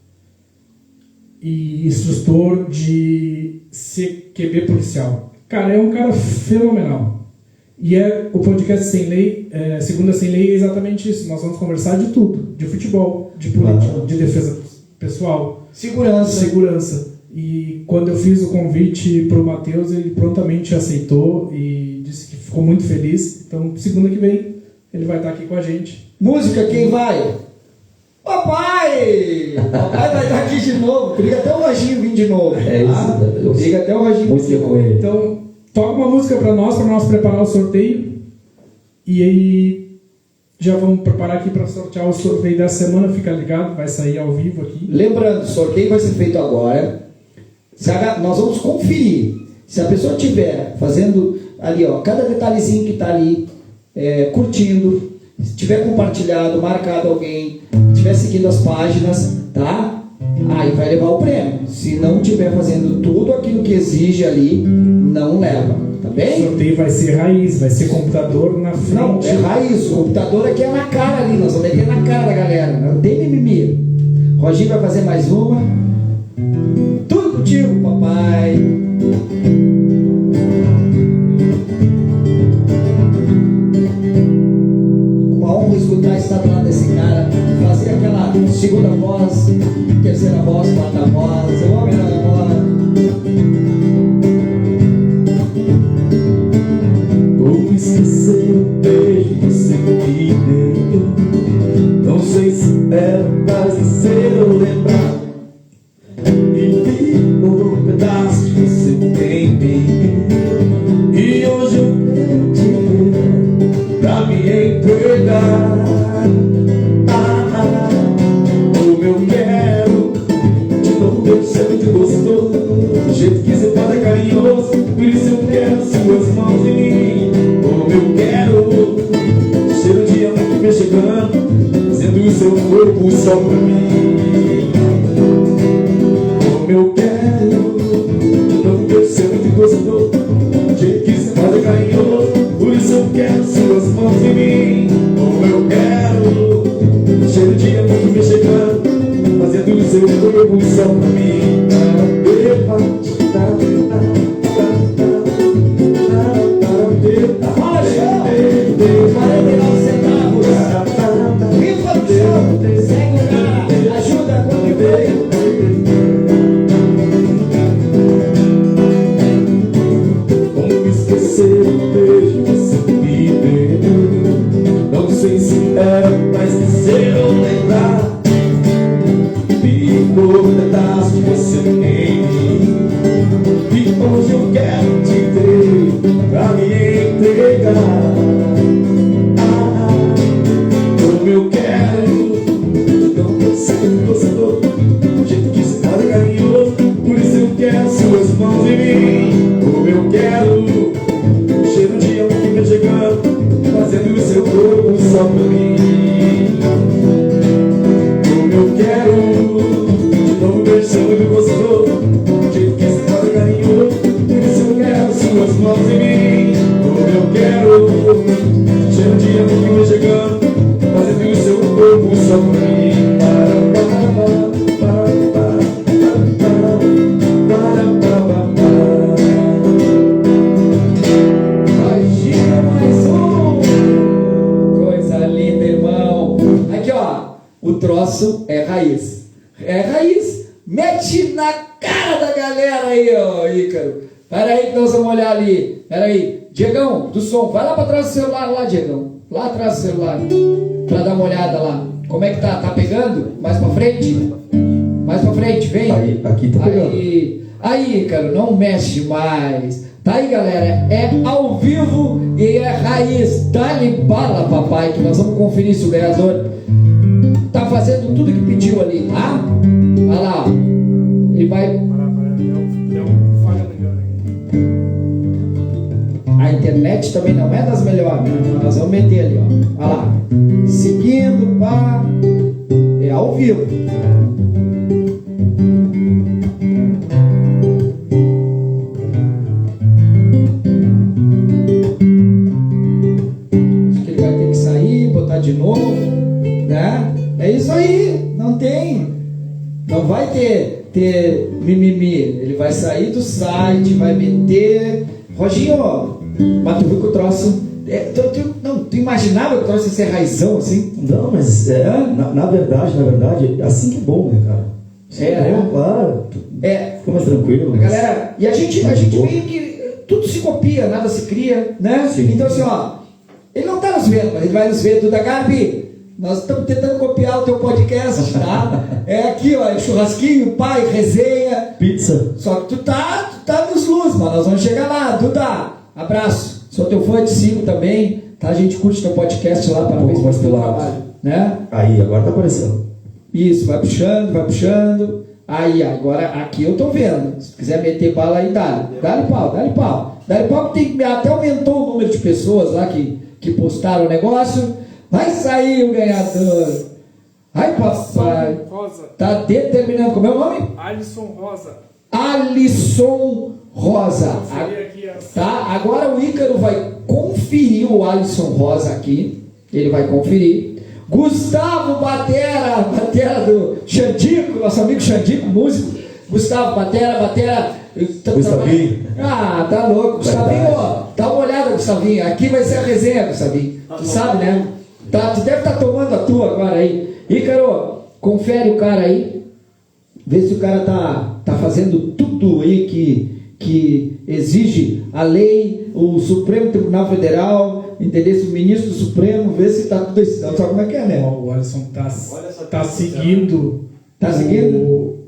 e instrutor de CQB policial. Cara, é um cara fenomenal. E o podcast Sem Lei, Segunda Sem Lei, é exatamente isso. Nós vamos conversar de tudo, de futebol, de política, de defesa pessoal, Segurança. E quando eu fiz o convite pro Matheus, ele prontamente aceitou e disse que ficou muito feliz. Então, segunda que vem, ele vai estar aqui com a gente. Música, quem vai? Papai! Papai vai estar aqui de novo. Liga até o Roginho vir de novo. É isso. Liga até o Roginho vir de novo. Então, toca uma música para nós preparar o sorteio. E aí, já vamos preparar aqui para sortear o sorteio da semana. Fica ligado, vai sair ao vivo aqui. Lembrando, o sorteio vai ser feito agora. Nós vamos conferir. Se a pessoa estiver fazendo ali, ó, cada detalhezinho que está ali, curtindo, se tiver compartilhado, marcado alguém, estiver seguindo as páginas, tá? Aí vai levar o prêmio. Se não estiver fazendo tudo aquilo que exige ali, não leva, tá bem? O sorteio vai ser raiz, vai ser computador na frente. Não, é raiz. O computador aqui é na cara ali, nós vamos meter na cara da galera. Não tem mimimi. Roginho vai fazer mais uma. Tudo contigo, papai. Uma honra escutar estar do lado desse cara, fazer aquela segunda voz, terceira voz, quarta voz, eu amo a voz. Como esquecer o beijo que você me deu? Não sei se era mais dizer ou lembrar. E ficou um pedaço que você tem em mim. E hoje eu quero te ver pra me entregar. Como eu quero de novo ver você muito gostoso. Do jeito que você faz é carinhoso. Por isso eu quero suas mãos em mim. Como eu quero cheiro de amor que vem chegando, fazendo o seu corpo só pra mim. Como eu quero não ver ser muito gostoso, do jeito que você faz é carinhoso. Por isso eu quero suas mãos em mim. Como eu quero cheiro de amor que vem chegando, fazendo o seu corpo só pra mim. Fala, chão! 49 centavos. Rifa do chão! Segue o cara! Ajuda quando veio! Como esquecer o beijo que você me deu? Não sei se era mais dizer ou lembrar. Ficou um pedaço que você tem em mim. E hoje eu quero te ter pra me entregar. Como eu quero não consigo gostou, do jeito que você faz é carinhoso. Por isso eu quero suas mãos em mim. Como eu quero cheiro de amor que vem chegando, fazendo o seu corpo só pra mim. Como eu quero de novo beijando e gostoso, do jeito que você faz é carinhoso. Por isso eu quero suas mãos em mim. Como eu quero cheiro de amor que vem chegando, fazendo o seu corpo só pra mim. Imagina mais um! Coisa linda, irmão! Aqui, ó, o troço é raiz. É raiz. Mete na cara da galera aí, ó, Ícaro. Pera aí que nós vamos olhar ali. Pera aí. Diegão, do som, vai lá pra trás do celular lá, Diegão. Lá atrás do celular. Pra dar uma olhada lá. Como é que tá? Tá pegando? Mais pra frente? Mais pra frente, vem. Aí, aqui tá pegando. Aí, cara, não mexe mais. Tá aí, galera. É ao vivo e é raiz. Dá-lhe bala, papai, que nós vamos conferir se o ganhador tá fazendo tudo que pediu ali, tá? Vai lá, ó. Ele vai... Deu falha legal aqui. A internet também não é das melhores, né? Nós vamos meter ali, ó. Vai lá. Seguindo, pá. É ao vivo. Acho que ele vai ter que sair, botar de novo, né? É isso aí. Não tem. Não vai ter mimimi. Ele vai sair do site, vai meter. Roginho, mas tu viu que o troço. Tu imaginava que o troço ia ser raizão assim? Não, mas na verdade, assim que é bom, né, cara? Né? Claro. Fica mais tranquilo. Galera, e a gente meio que tudo se copia, nada se cria, né? Sim. Então assim, ó, ele não tá nos vendo, mas ele vai nos ver. Duda Garbi, nós estamos tentando copiar o teu podcast, tá? É aqui, ó, churrasquinho, pai, resenha, pizza. Só que tu tá nos luz, mano. Nós vamos chegar lá. Duda, abraço. Sou teu fã, te sigo também, tá? A gente curte teu podcast lá, parabéns pelo teu trabalho, né? Aí, agora tá aparecendo. Isso, vai puxando. Aí, agora aqui eu tô vendo. Se quiser meter bala aí, dá-lhe pau. Dá-lhe pau que até aumentou o número de pessoas lá que postaram o negócio. Vai sair o ganhador. Ai, papai. Rosa. Tá determinando. Como é o nome? Alisson Rosa. Alisson Rosa. Tá? Agora o Ícaro vai conferir o Alisson Rosa aqui. Ele vai conferir. Gustavo Batera do Xandico, nosso amigo Xandico, músico. Gustavo Batera. Gustavinho. Tá louco. Gustavinho, ó, dá uma olhada, Gustavinho. Aqui vai ser a resenha, Gustavinho. Tu sabe, né? Tu deve estar tomando a tua agora aí. Ícaro, confere o cara aí. Vê se o cara tá fazendo tudo aí que exige a lei, o Supremo Tribunal Federal, entendeu? O ministro do Supremo, vê se tá tudo isso. Sabe como é que é, né? O Alisson tá seguindo. Tá seguindo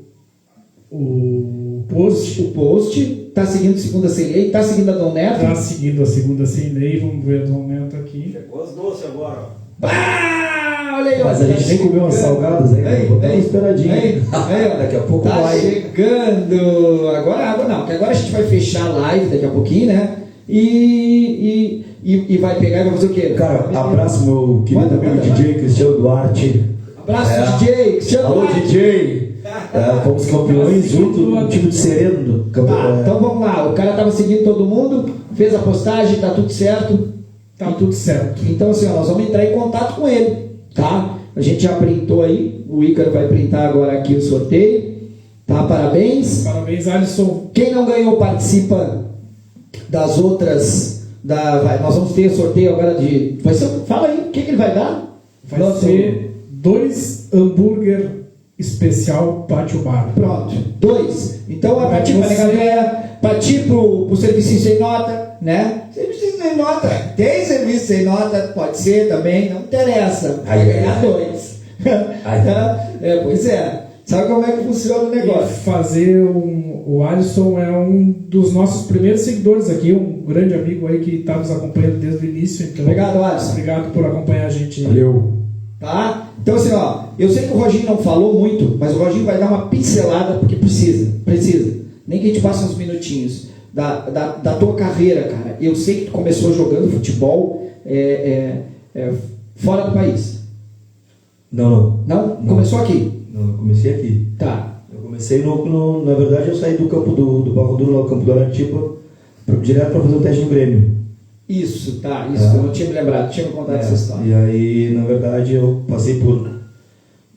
o post. Tá seguindo a segunda sem lei, tá seguindo a Dom Neto. Tá seguindo a segunda sem lei, vamos ver a Dom Neto aqui. Chegou as doces agora, ó. Olha aí, ó. Mas a gente nem comeu umas salgadas aí, botar uma esperadinha. Daqui a pouco tá vai. Chegando. Agora não, porque agora a gente vai fechar a live daqui a pouquinho, né? E vai pegar e vai fazer o quê? Cara, abraço meu querido amigo DJ Cristiano Duarte. Abraço, DJ Cristiano Alô, Duarte. DJ. Fomos campeões junto no time de Sereno. Então vamos lá, o cara tava seguindo todo mundo, fez a postagem, tá tudo certo. Tá tudo certo. Então assim, ó, nós vamos entrar em contato com ele, tá? A gente já printou aí, o Ícaro vai printar agora aqui o sorteio, tá? Parabéns. Parabéns, Alisson. Quem não ganhou participa das outras, nós vamos ter sorteio agora de... Fala aí, o que ele vai dar? Vai ser 2 hambúrguer especial Pátio Bar. Pronto, 2. Então é pra ti, pra galera, pra ti pro serviço sem nota, né? Serviço sem nota, tem serviço sem nota, pode ser também, não interessa, vai ganhar 2. Pois é. Sabe como é que funciona o negócio? O Alisson é um dos nossos primeiros seguidores aqui, um grande amigo aí que está nos acompanhando desde o início. Então, obrigado, Alisson. Obrigado por acompanhar a gente. Valeu. Tá? Então assim, ó, eu sei que o Roginho não falou muito, mas o Roginho vai dar uma pincelada porque precisa. Nem que a gente passe uns minutinhos da tua carreira, cara. Eu sei que tu começou jogando futebol fora do país. Não? Começou aqui? Não, eu comecei aqui. Tá. Eu comecei na verdade eu saí do campo do Barro Duro, lá do campo do Aratiba, direto para fazer o teste no Grêmio. Isso, eu não tinha me lembrado, tinha me contado essa história. E aí, na verdade, eu passei por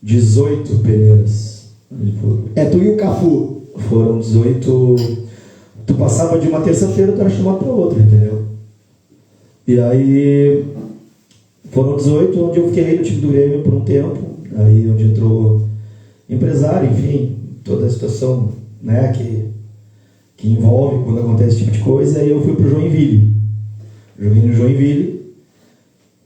18 peneiras. Tu e o Cafu? Foram 18. Tu passava de uma terça-feira, tu era chamado para outra, entendeu? E aí, foram 18, onde eu fiquei no time do Grêmio por um tempo. Aí, onde entrou empresário, enfim, toda a situação, né, que envolve quando acontece esse tipo de coisa. Aí eu fui pro Joinville. Joguei no Joinville.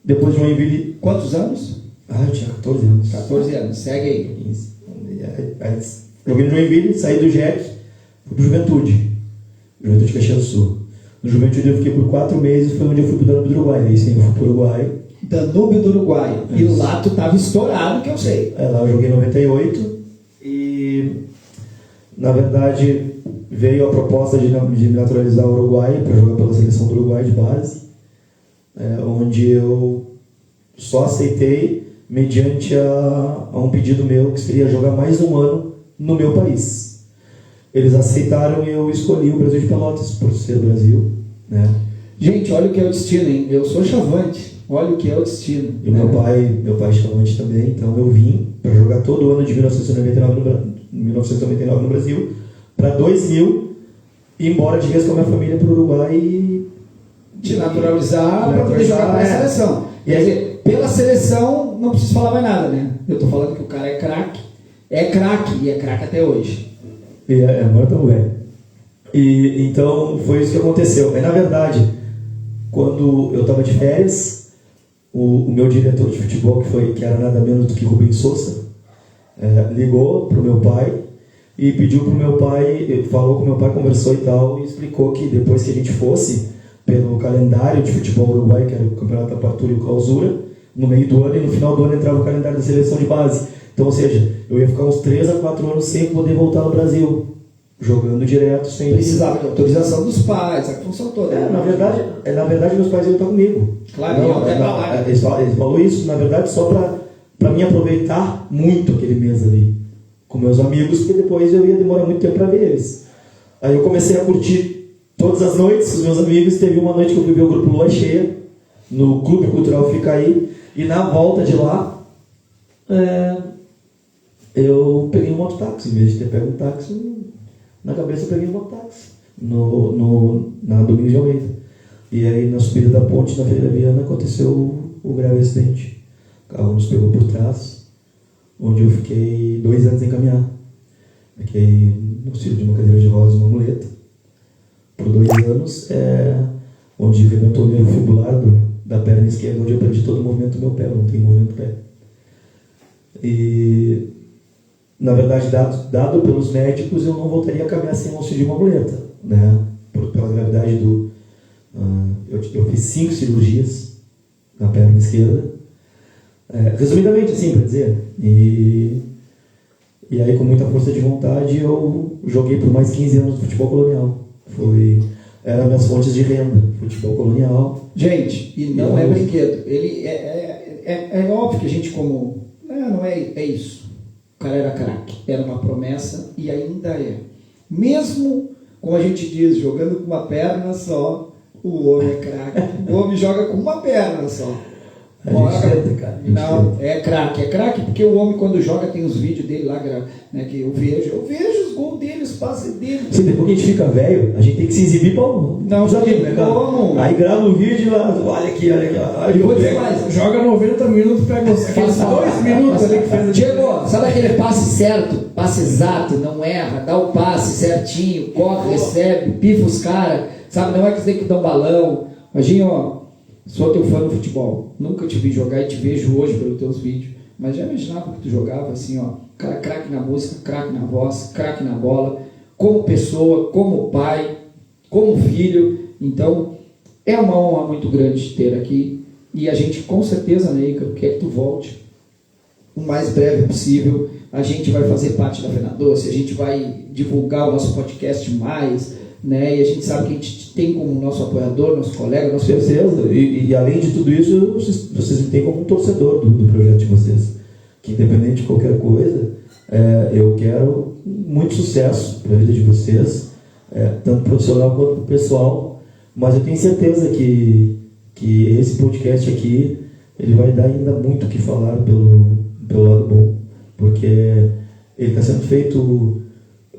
Depois de Joinville... Quantos anos? Eu tinha 14 anos. 14 anos, segue aí. Joguei no Joinville, saí do Jack, fui pro Juventude Caxias do Sul. No Juventude eu fiquei por 4 meses, foi onde eu fui pro Danúbio do Uruguai. Aí sim, eu fui pro Uruguai. Danúbio do Uruguai. E lá tu tava estourado, que eu sei. Lá eu joguei em 98 e, na verdade, veio a proposta de naturalizar o Uruguai para jogar pela seleção do Uruguai de base, onde eu só aceitei mediante a um pedido meu que seria jogar mais um ano no meu país. Eles aceitaram e eu escolhi o Brasil de Pelotas por ser Brasil, né? Gente, olha o que é o destino, hein? Eu sou chavante, olha o que é o destino. E meu pai é chavante também, então eu vim para jogar todo o ano de 1999 no Brasil, para 2000, ir embora de vez com a minha família para o Uruguai e te naturalizar para poder jogar pela seleção. Quer dizer, pela seleção não preciso falar mais nada, né? Eu tô falando que o cara é craque, É craque, e é craque até hoje. Agora estamos bem. E então foi isso que aconteceu. Na verdade, quando eu estava de férias, o meu diretor de futebol, que era nada menos do que Rubens Sousa, ligou para o meu pai e pediu para o meu pai, falou com o meu pai, conversou e tal, e explicou que depois que a gente fosse pelo calendário de futebol uruguai, que era o Campeonato Apertura e o Clausura, no meio do ano, e no final do ano entrava o calendário da seleção de base. Então, ou seja, eu ia ficar uns 3 a 4 anos sem poder voltar no Brasil, jogando direto, sem... Precisava de autorização dos pais, a função toda. Na verdade, meus pais iam estar comigo. Claro, ele falou isso, na verdade, só para mim aproveitar muito aquele mês ali com meus amigos, porque depois eu ia demorar muito tempo para ver eles. Aí eu comecei a curtir todas as noites com os meus amigos. Teve uma noite que eu fui ver o grupo Lua Cheia no Clube Cultural Ficaí, e na volta de lá eu peguei um mototáxi. Em vez de ter pego um táxi, na cabeça eu peguei um mototáxi na Domingos de Almeida. E aí na subida da ponte na Feira Viana aconteceu o grave acidente. O carro nos pegou por trás, onde eu fiquei 2 anos sem caminhar. Fiquei no auxílio de uma cadeira de rodas e uma muleta por 2 anos, onde rebentou o nervo fibular da perna esquerda, onde eu perdi todo o movimento do meu pé. Eu não tenho movimento do pé. E na verdade, dado pelos médicos, eu não voltaria a caminhar sem o auxílio de uma muleta, né? Pela gravidade eu fiz 5 cirurgias na perna esquerda. Resumidamente, assim, para dizer. E aí, com muita força de vontade, eu joguei por mais 15 anos no futebol colonial. Eram minhas fontes de renda, futebol colonial. Gente, e não é brinquedo. Ele é óbvio que a gente como... Não é isso. O cara era craque, era uma promessa e ainda é. Mesmo, como a gente diz, jogando com uma perna só, o homem é craque. O homem joga com uma perna só. Não, é craque, porque o homem quando joga tem os vídeos dele lá, né, que eu vejo os gols dele, os passes dele. Sim, depois que a gente fica velho, a gente tem que se exibir para não saber, né, como. Aí grava o vídeo, olha aqui. Aí vou dizer mais, joga 90 minutos, pega aqueles 2 minutos ali que fez. Chegou, sabe aquele passe certo, passe exato, não erra, dá o passe certinho, corre, recebe, pifa os caras, sabe, não é que você tem que dar um balão. Imagina, ó. Sou teu fã do futebol, nunca te vi jogar e te vejo hoje pelos teus vídeos, mas já imaginava que tu jogava assim, ó, cara craque na música, craque na voz, craque na bola, como pessoa, como pai, como filho. Então é uma honra muito grande te ter aqui, e a gente com certeza, né, Ícaro, quer que tu volte o mais breve possível. A gente vai fazer parte da Fena Doce, a gente vai divulgar o nosso podcast mais, né? E a gente sabe que a gente tem como nosso apoiador, nosso colega, nosso... Certeza, e além de tudo isso, vocês me têm como um torcedor do projeto de vocês, que independente de qualquer coisa, eu quero muito sucesso para a vida de vocês, tanto profissional quanto pessoal, mas eu tenho certeza que esse podcast aqui, ele vai dar ainda muito o que falar pelo lado bom, porque ele está sendo feito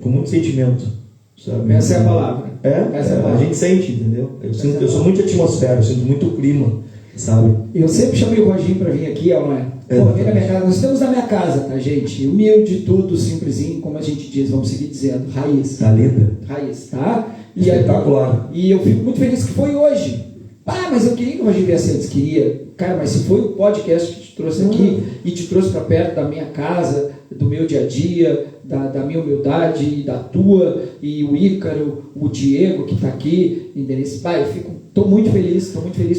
com muito sentimento. Sabe? Essa é a palavra. A gente sente, entendeu? Eu sou muito atmosfera, eu sinto muito clima, sabe? Eu sempre chamei o Roginho para vir aqui, não é? Vem na minha casa. Nós estamos na minha casa, tá, gente? Humilde, tudo, simplesinho, como a gente diz, vamos seguir dizendo, raiz. Tá linda. Raiz, tá? Espetacular. E eu fico muito feliz que foi hoje. Mas eu queria que o Roginho viesse antes, queria. Cara, mas se foi o podcast que te trouxe aqui e te trouxe para perto da minha casa, do meu dia a dia, da minha humildade e da tua, e o Ícaro, o Diego que está aqui, entendeu? Estou muito feliz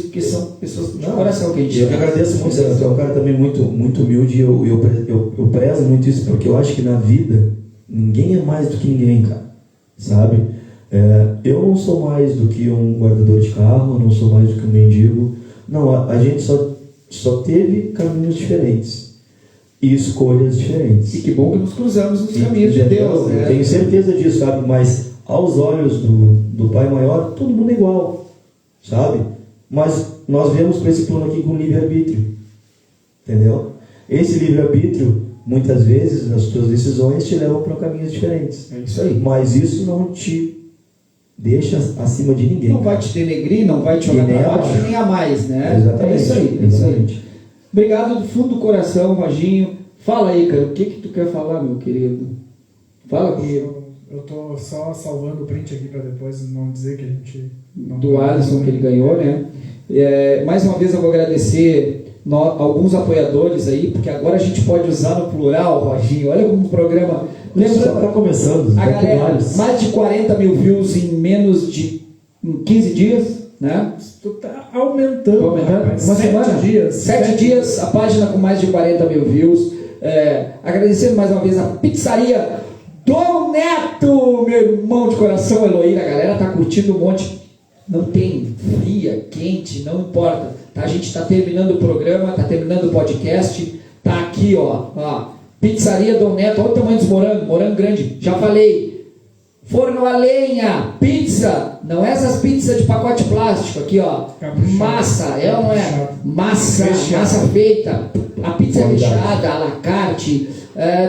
porque são pessoas de coração que a gente... Eu que agradeço muito, você é um cara também muito, muito humilde, e eu prezo muito isso, porque eu acho que na vida ninguém é mais do que ninguém, cara, sabe? Eu não sou mais do que um guardador de carro, eu não sou mais do que um mendigo, não, a gente só teve caminhos diferentes e escolhas diferentes. E que bom que nos cruzamos nos caminhos de Deus, né? Eu tenho certeza disso, sabe? Mas aos olhos do Pai Maior, todo mundo é igual, sabe? Mas nós vemos para esse plano aqui com livre-arbítrio, entendeu? Esse livre-arbítrio, muitas vezes, as tuas decisões te levam para caminhos diferentes. É isso aí. Mas isso não te deixa acima de ninguém. Não vai te denegrir, não vai te jogar para baixo, nem a mais, né? Exatamente. É isso aí. Obrigado do fundo do coração, Roginho. Fala aí, cara, o que tu quer falar, meu querido? Fala comigo. Eu tô só salvando o print aqui para depois não dizer que a gente... Do Alisson que ele ganhou, né? Mais uma vez eu vou agradecer alguns apoiadores aí, porque agora a gente pode usar no plural, Roginho. Olha como o programa... Lembrando, está começando. A galera, mais de 40 mil views em menos de 15 dias, né? Tu tá aumentando. Rapaz. Uma semana? 7 dias, a página com mais de 40 mil views. Agradecendo mais uma vez a pizzaria Dom Neto, meu irmão de coração, Eloíra. A galera tá curtindo um monte. Não tem fria, quente, não importa. Tá? A gente está terminando o programa, está terminando o podcast. Tá aqui, ó. Pizzaria Dom Neto. Olha o tamanho dos morangos. Morango grande. Já falei. Forno a lenha. Pizza. Não é essas pizzas de pacote plástico. Aqui, ó. Caprichado. Massa. É ou não é? Massa feita. A pizza é recheada, à la carte.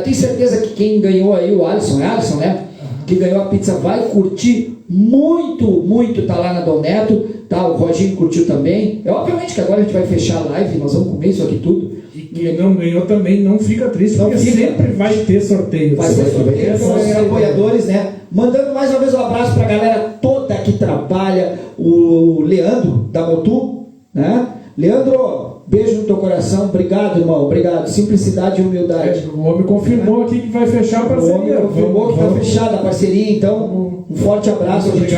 Tenho certeza que quem ganhou aí, o Alisson, né? Que ganhou a pizza vai curtir muito, tá lá na Dom Neto, tá? O Roginho curtiu também. Obviamente que agora a gente vai fechar a live, nós vamos comer isso aqui tudo. E quem não ganhou também não fica triste, porque sempre vai ter sorteio. Vai ter sorteio com os apoiadores, né? Mandando mais uma vez um abraço pra galera toda que trabalha, o Leandro da Motu, né? Leandro, beijo no teu coração, obrigado, irmão, obrigado. Simplicidade e humildade. O homem confirmou aqui que vai fechar a parceria. O homem confirmou que está fechada a parceria, então um forte abraço. A gente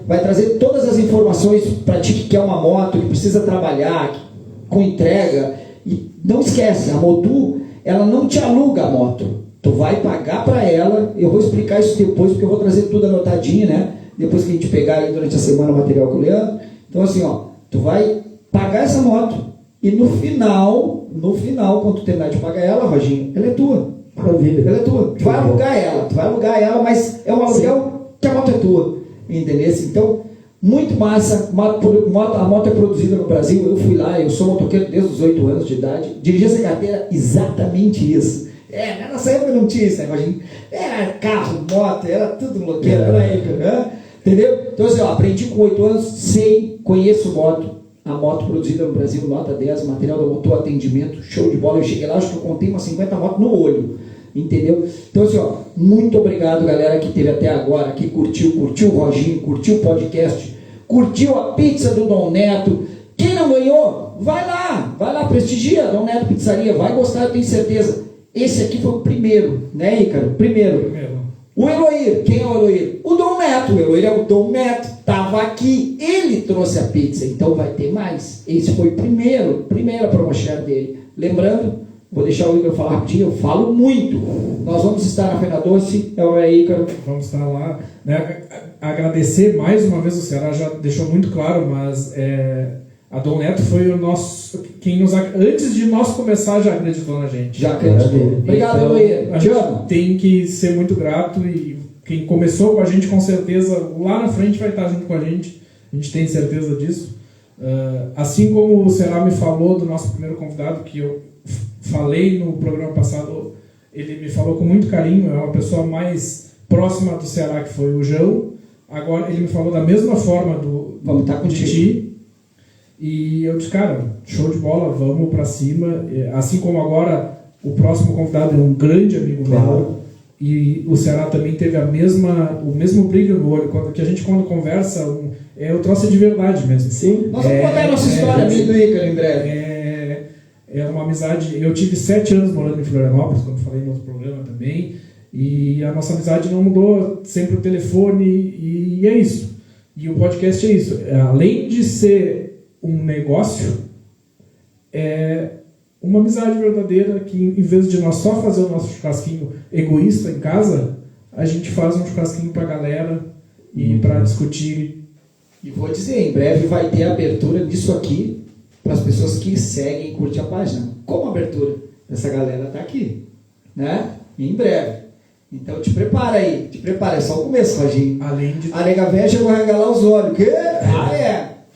vai trazer todas as informações para ti que quer uma moto, que precisa trabalhar com entrega. E não esquece, a Motu, ela não te aluga a moto. Tu vai pagar para ela. Eu vou explicar isso depois, porque eu vou trazer tudo anotadinho, né? Depois que a gente pegar aí durante a semana o material com o Leandro. Então assim, tu vai pagar essa moto e no final, quando tu terminar de pagar ela, Roginho, ela é tua. Maravilha. Ela é tua. Tu vai alugar ela, mas é um aluguel que a moto é tua. Entendeu? Então, muito massa. A moto é produzida no Brasil. Eu fui lá, eu sou motoqueiro desde os 8 anos de idade. Dirigi essa carteira exatamente isso. Nessa época não tinha isso, né, Roginho? Era carro, moto, era tudo louqueiro na época, né? Entendeu? Então assim, aprendi com 8 anos, conheço moto. A moto produzida no Brasil, nota 10, material da motor, atendimento, show de bola. Eu cheguei lá, acho que eu contei umas 50 motos no olho, entendeu? Então assim, muito obrigado, galera, que esteve até agora, que curtiu o Roginho, curtiu o podcast, curtiu a pizza do Dom Neto. Quem não ganhou, vai lá, prestigia a Dom Neto Pizzaria, vai gostar, eu tenho certeza. Esse aqui foi o primeiro, né, Ícaro? Primeiro. O Eloir, quem é o Eloir? O Dom Neto, o Eloir é o Dom Neto, estava aqui, ele trouxe a pizza, então vai ter mais. Esse foi o primeira promoção dele. Lembrando, vou deixar o Ícaro falar rapidinho, eu falo muito. Nós vamos estar na Fena Doce, Ícaro. Vamos estar lá, né? Agradecer mais uma vez, o Ceará já deixou muito claro, mas a Dom Neto foi o nosso, antes de nós começar já acreditou na gente. Já acreditou. Obrigado, Eloir. A gente tem que ser muito grato e quem começou com a gente com certeza lá na frente vai estar junto com a gente tem certeza disso. Assim como o Ceará me falou do nosso primeiro convidado, que eu falei no programa passado, ele me falou com muito carinho, é uma pessoa mais próxima do Ceará que foi o João. Agora ele me falou da mesma forma vamos estar com Titi. E eu disse, cara, show de bola, vamos pra cima. Assim como agora o próximo convidado é um grande amigo meu. E o Ceará também teve o mesmo brilho no olho. Quando conversa, eu trouxe de verdade mesmo. Sim. Nós vamos contar a nossa história, amigo do Ícaro, em breve. É uma amizade. Eu tive 7 anos morando em Florianópolis, como falei no outro programa também. E a nossa amizade não mudou, sempre o telefone, e é isso. E o podcast é isso. Além de ser um negócio, é uma amizade verdadeira que, em vez de nós só fazer o nosso churrasquinho egoísta em casa, a gente faz um churrasquinho pra galera e para discutir. E vou dizer, em breve vai ter abertura disso aqui para as pessoas que seguem e curtem a página. Como abertura? Essa galera tá aqui, né? Em breve. Então te prepara aí, é só o começo, Roginho. A nega velha chegou a regalar os olhos. Quê?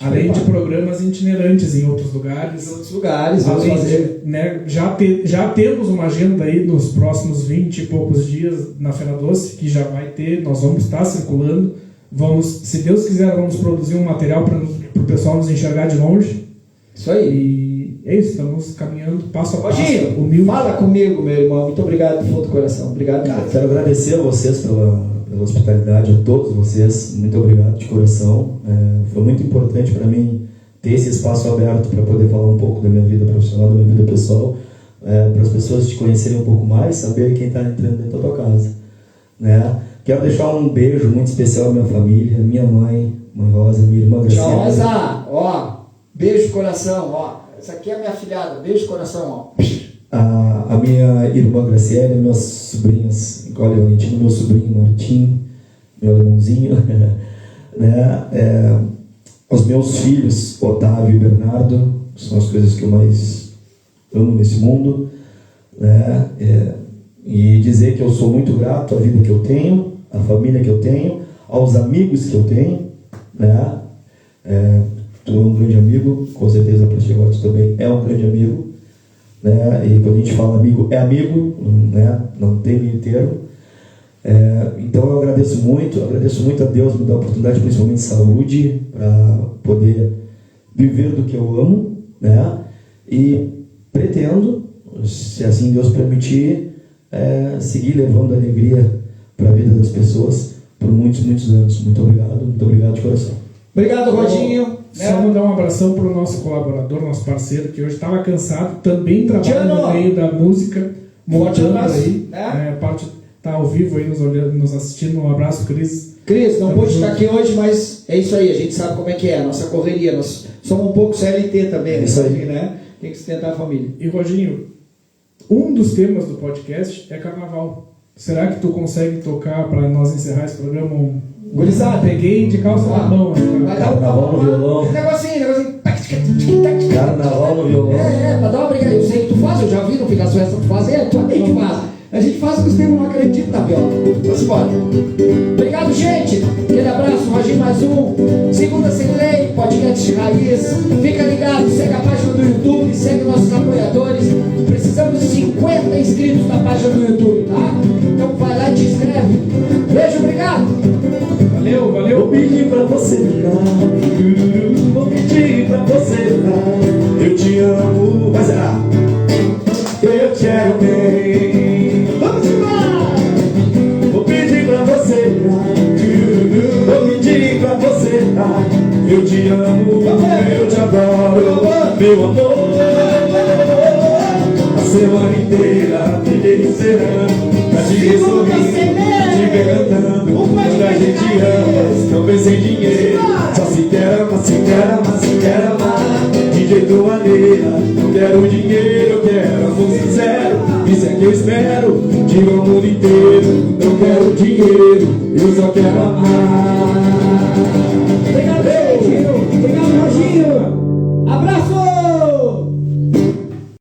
Além de programas itinerantes em outros lugares. Vamos fazer. Né, já temos uma agenda aí nos próximos 20 e poucos dias na Fena Doce, que já vai ter, nós vamos estar circulando. Se Deus quiser, vamos produzir um material para o pessoal nos enxergar de longe. Isso aí. é isso, estamos caminhando passo a passo. Roginho, fala comigo, meu irmão. Muito obrigado do fundo do coração. Obrigado, cara. Quero agradecer a vocês pela hospitalidade, a todos vocês. Muito obrigado de coração. Foi muito importante para mim ter esse espaço aberto para poder falar um pouco da minha vida profissional, da minha vida pessoal, para as pessoas te conhecerem um pouco mais, saber quem está entrando dentro da tua casa, né? Quero deixar um beijo muito especial à minha família, minha mãe Rosa, minha irmã Graciela. Rosa, ó, beijo de coração, ó. Essa aqui é a minha filhada, beijo de coração, ó. A minha irmã Graciela, minhas sobrinhas, Nicole e Valentina, meu sobrinho Martim, meu alemãozinho, né? Os meus filhos, Otávio e Bernardo, são as coisas que eu mais amo nesse mundo, né? E dizer que eu sou muito grato à vida que eu tenho, à família que eu tenho, aos amigos que eu tenho, né? Tu é um grande amigo, com certeza para ti agora tu também é um grande amigo, né? E quando a gente fala amigo, é amigo, né? Não tem meio termo. Então eu agradeço muito a Deus me dar a oportunidade, principalmente saúde, para poder viver do que eu amo, né? E pretendo, se assim Deus permitir, seguir levando alegria para a vida das pessoas por muitos, muitos anos. Muito obrigado de coração. Obrigado, Rodinho. Só mandar um abração para o nosso colaborador, nosso parceiro, que hoje estava cansado, também trabalha no meio da música, montando aí, está ao vivo aí nos assistindo. Um abraço, Cris. Cris, não pôde estar aqui hoje, mas é isso aí, a gente sabe como é que é, a nossa correria, nós somos um pouco CLT também, isso aí, né? Tem que sustentar a família. E Rodinho, um dos temas do podcast é carnaval. Será que tu consegue tocar para nós encerrar esse programa? Gurizada, peguei de calça na mão. Carnaval no violão. Negocinho. Carnaval no violão. Pra dar uma briga. Eu sei que tu faz, eu já vi no Picasso essa tu faz, tu também faz. A gente faz o que os tempos não acreditam na viola. Vamos embora. Obrigado, gente. Aquele abraço, Roginho mais um. Segunda Sem Lei, podcast de raiz. Fica ligado, segue a página do YouTube, segue nossos apoiadores. Precisamos de 50 inscritos na página do YouTube, tá? Então vai lá e te inscreve. Beijo, obrigado. Valeu. Vou pedir pra você ficar. Vou pedir pra você ficar. Eu te amo. Vai zerar. Eu te quero bem. Vamos embora. Vou pedir pra você ficar. Vou pedir pra você ficar. Eu te amo. Eu te adoro. Meu amor. A semana inteira fiquei esperando pra te ver sorrindo, te ver cantando. Quando a gente ama, não pensa em dinheiro. Só se quer amar, se quer amar, se quer amar. De jeito maneira, não quero dinheiro, eu quero amor sincero. Isso é que eu espero, diga ao mundo inteiro. Não quero dinheiro, eu só quero amar.